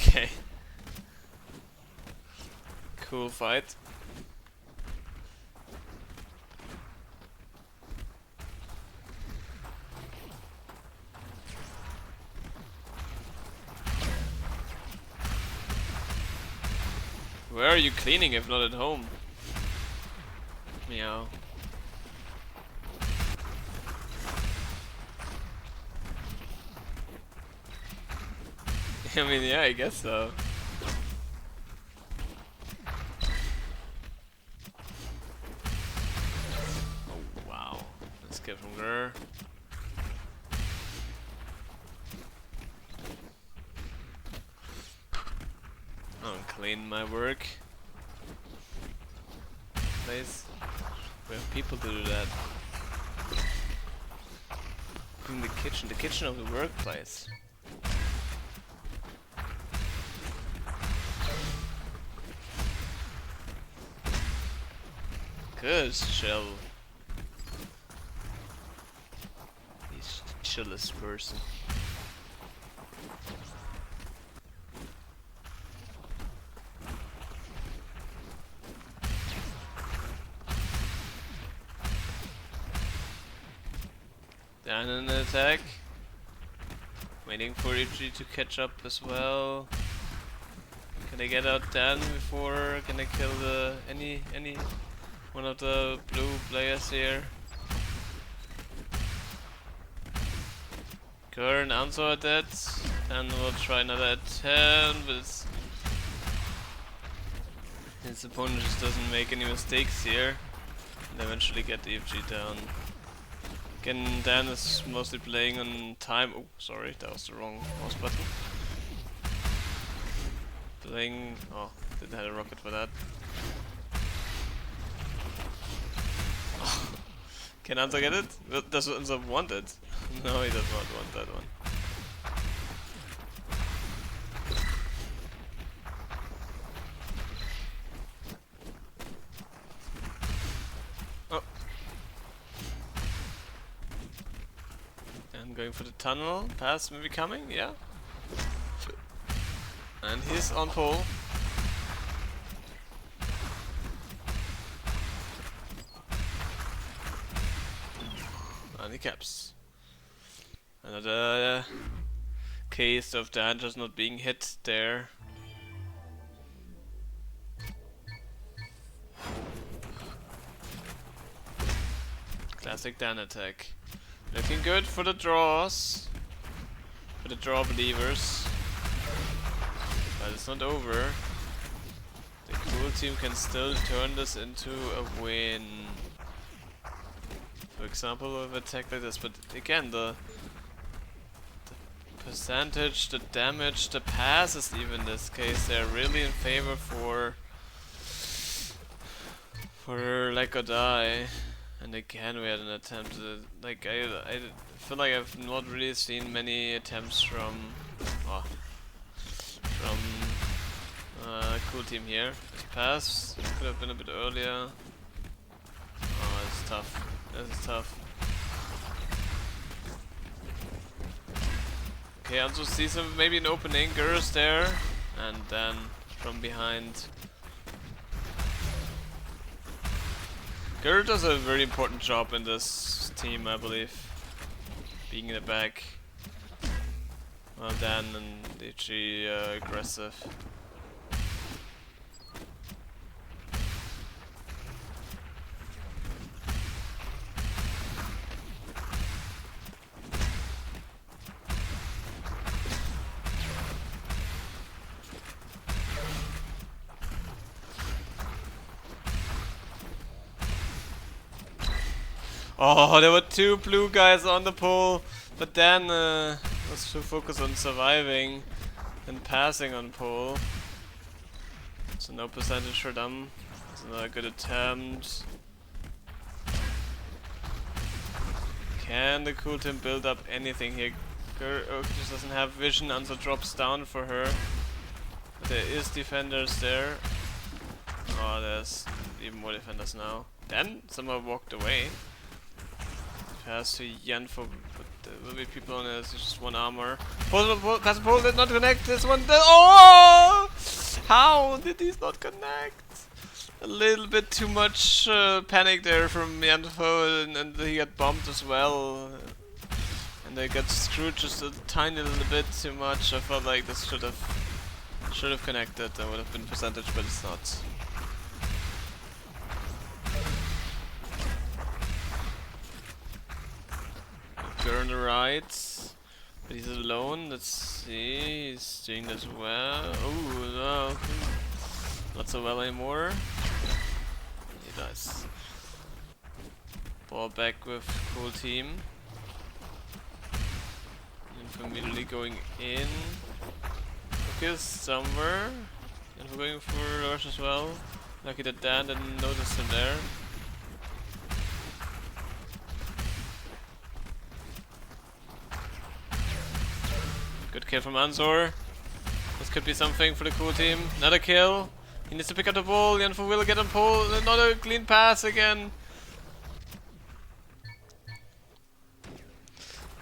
Okay. Cool fight. Where are you cleaning if not at home? Meow. I mean, yeah, I guess so. Oh wow, let's get from there. I'll clean my work place. We have people to do that. In the kitchen of the workplace. Good chill. He's the chillest person. Down in the attack. Waiting for EG to catch up as well. Can I get out Dan before? Can I kill the any one of the blue players here? Current answer at that. And we'll try another attempt, but his opponent just doesn't make any mistakes here. And eventually get the EFG down. Again, Dan is mostly playing on time. Oh, sorry, that was the wrong mouse button. Playing. Oh, didn't have a rocket for that. Oh. Can Anzo get it? Does Anzo want it? No, he does not want that one. Oh. I'm going for the tunnel. Pass maybe coming, yeah. And he's on pole. And he caps. Another case of Dan just not being hit there. Classic Dan attack. Looking good for the draws. For the draw believers. But it's not over. The CoolTEAm can still turn this into a win. For example, with an attack like this, but again, the percentage, the damage, the passes even in this case, they're really in favor for Like or Die. And again, we had an attempt to, like, I feel like I've not really seen many attempts from CoolTEAm here. This pass could have been a bit earlier. Oh, it's tough. This is tough. Okay, Anzo sees maybe an opening. Gur's there, and then from behind. Gur does a very important job in this team, I believe. Being in the back. Well, Dan and DG aggressive. Oh, there were two blue guys on the pole, but Dan was too focused on surviving and passing on pole. So no percentage for them. It's another good attempt. Can the CoolTEAm build up anything here? Just doesn't have vision, and so drops down for her. But there is defenders there. Oh, there's even more defenders now. Dan somehow walked away. Pass to Yanfo, but there will be people on it. It's just one armor. Pole did not connect. This one did. Oh! How did these not connect? A little bit too much panic there from Yanfo, and he got bumped as well. And they got screwed just a tiny little bit too much. I felt like this should have connected. That would have been percentage, but it's not. On the right, but he's alone. Let's see, he's doing this well. Oh no, not so well anymore. He does. Ball back with CoolTEAm. Immediately going in. Focus somewhere, and we're going for Rush as well. Lucky that Dan didn't notice him there. Good kill from Anzor. This could be something for the CoolTEAm. Another kill. He needs to pick up the ball. Yanfu will get on pole. Not a clean pass again.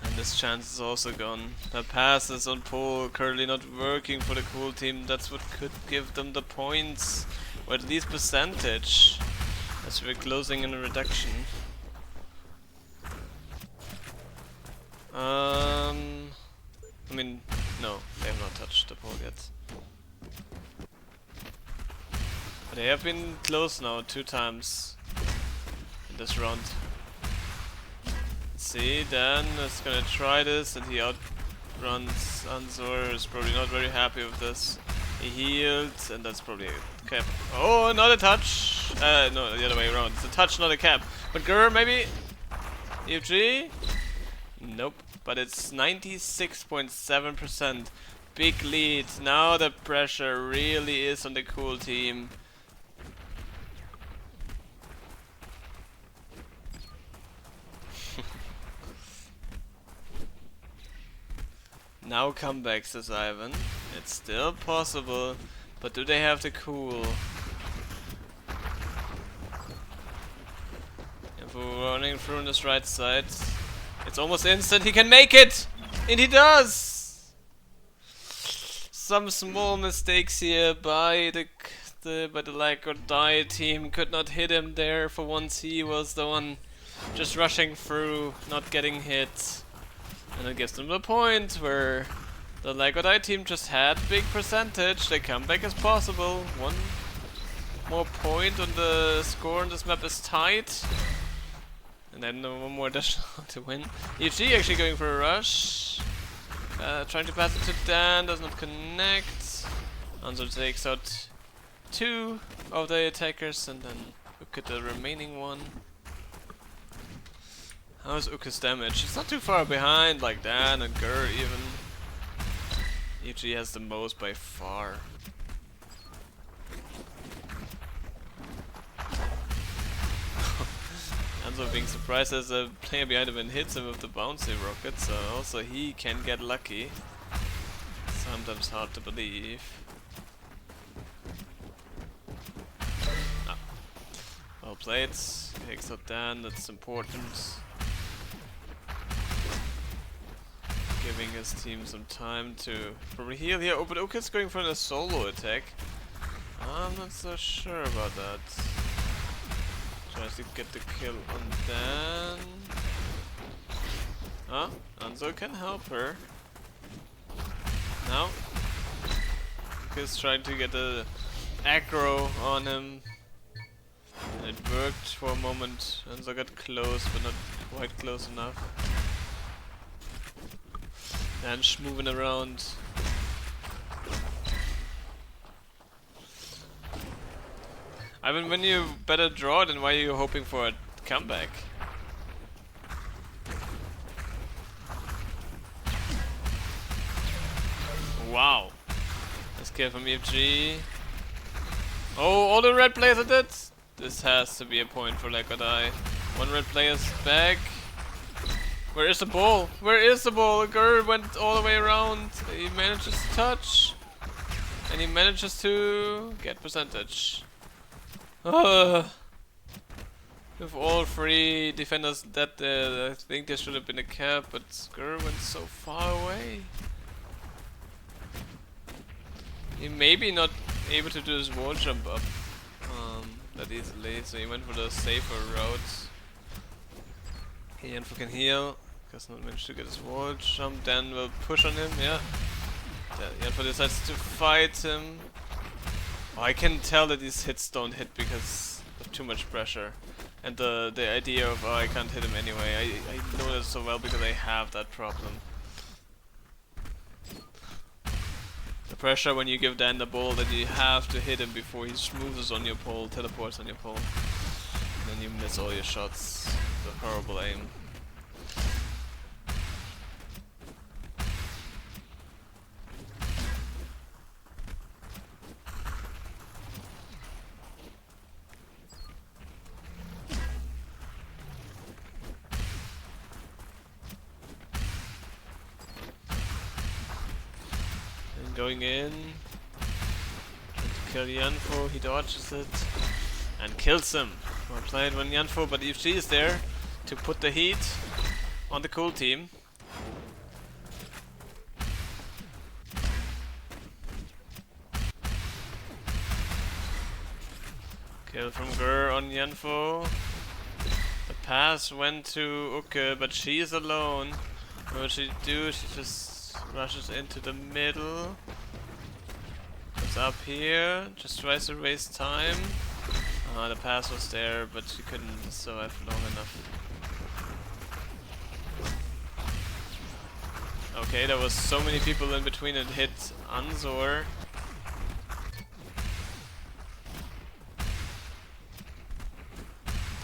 And this chance is also gone. The pass is on pole, currently not working for the CoolTEAM. That's what could give them the points, or at least percentage, as we're closing in a reduction. I mean, no, they have not touched the pole yet. But they have been close now 2 times in this round. See, Dan is gonna try this, and he outruns Anzor. Is probably not very happy with this. He healed, and that's probably a cap. Oh, not a touch! No, the other way around. It's a touch, not a cap. But Gurr, maybe? EFG? Nope. But it's 96.7%. Big lead. Now the pressure really is on the CoolTEAM. Now comeback, says Ivan. It's still possible, but do they have the cool? If we're running through on this right side, it's almost instant. He can make it, and he does. Some small mistakes here by the like or die team. Could not hit him there. For once, he was the one just rushing through, not getting hit. And it gives them the point where the like or die team just had big percentage. The comeback is possible. 1 more point on the score on this map is tight. And then 1 more dash to win. EFG actually going for a rush. Trying to pass it to Dan, does not connect. Anzo takes out 2 of the attackers and then look at the remaining one. How's Uka's damage? It's not too far behind, like Dan and Gurr even. EG has the most by far. Anzo being surprised as a player behind him and hits him with the bouncy rocket, so also he can get lucky. Sometimes hard to believe. Ah. Well played. Takes out Dan, that's important. Giving his team some time to probably heal here. Oh, but Uka's going for a solo attack. I'm not so sure about that. Tries to get the kill on Dan. Ah, Anzo can help her. Now, Uka's trying to get the aggro on him. And it worked for a moment. Anzo got close, but not quite close enough. And moving around. I mean, when you better draw, then why are you hoping for a comeback? Wow. Nice kill from EFG. Oh, all the red players are dead. This has to be a point for like or die. 1 red player's back. Where is the ball? Where is the ball? Gurr went all the way around. He manages to touch. And he manages to get percentage. With all 3 defenders dead there, I think there should have been a cap, but Gurr went so far away. He may be not able to do his wall jump up that easily, so he went for the safer route. Yanfu can heal. Does not manage to get his wall jump. Dan will push on him, yeah. Yanfu decides to fight him. Oh, I can tell that these hits don't hit because of too much pressure. And the idea of, oh, I can't hit him anyway. I know that so well because I have that problem. The pressure when you give Dan the ball that you have to hit him before he smoothes on your pole, teleports on your pole. And then you miss all your shots. It's a horrible aim. Going in, trying to kill Yanfo, he dodges it and kills him. Well played when Yanfo, but if she is there to put the heat on the CoolTEAM. Kill from Gur on Yanfo. The pass went to Uke, but she is alone. What does she do? She just rushes into the middle. Goes up here, just tries to waste time. The pass was there, but she couldn't survive long enough. Okay, there was so many people in between and hit Anzor.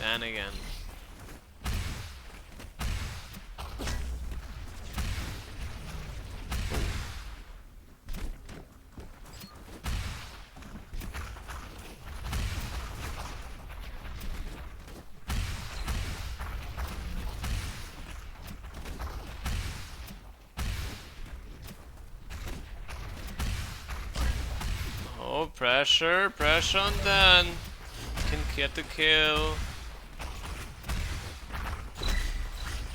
Dan again. Oh, pressure on Dan. Can get the kill.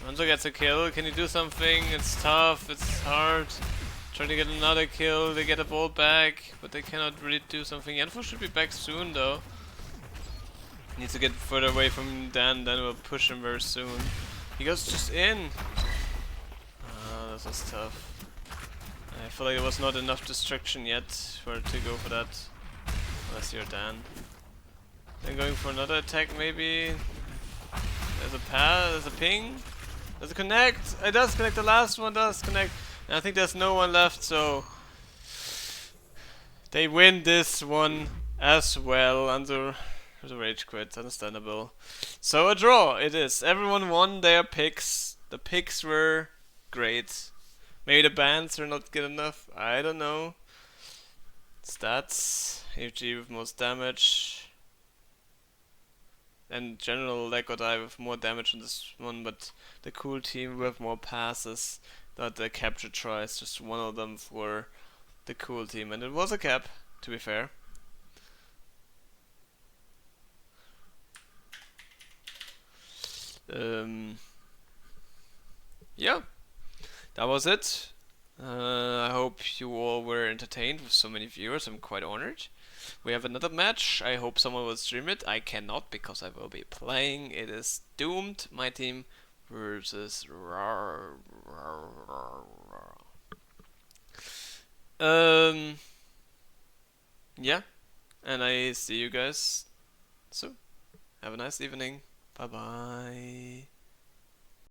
Anzo gets a kill. Can you do something? It's tough, it's hard. Try to get another kill. They get a ball back, but they cannot really do something. Yanfo should be back soon though. Needs to get further away from Dan, then we'll push him very soon. He goes just in. Ah, this was tough. I feel like it was not enough distraction yet for it to go for that. Unless you're Dan. Then going for another attack maybe. There's a pass, there's a ping. Does it connect? It does connect, the last one does connect. And I think there's no one left, so they win this one as well. Under the rage quit, understandable. So a draw it is. Everyone won their picks. The picks were great. Maybe the bans are not good enough. I don't know. Stats. AFG with most damage. And general Legodai with more damage on this one, but the CoolTEAM with more passes. Not the capture tries, just one of them for the CoolTEAM. And it was a cap, to be fair. Yeah. That was it. I hope you all were entertained with so many viewers. I'm quite honored. We have another match. I hope someone will stream it. I cannot because I will be playing. It is Doomed, my team, versus yeah. And I see you guys soon. Have a nice evening. Bye bye.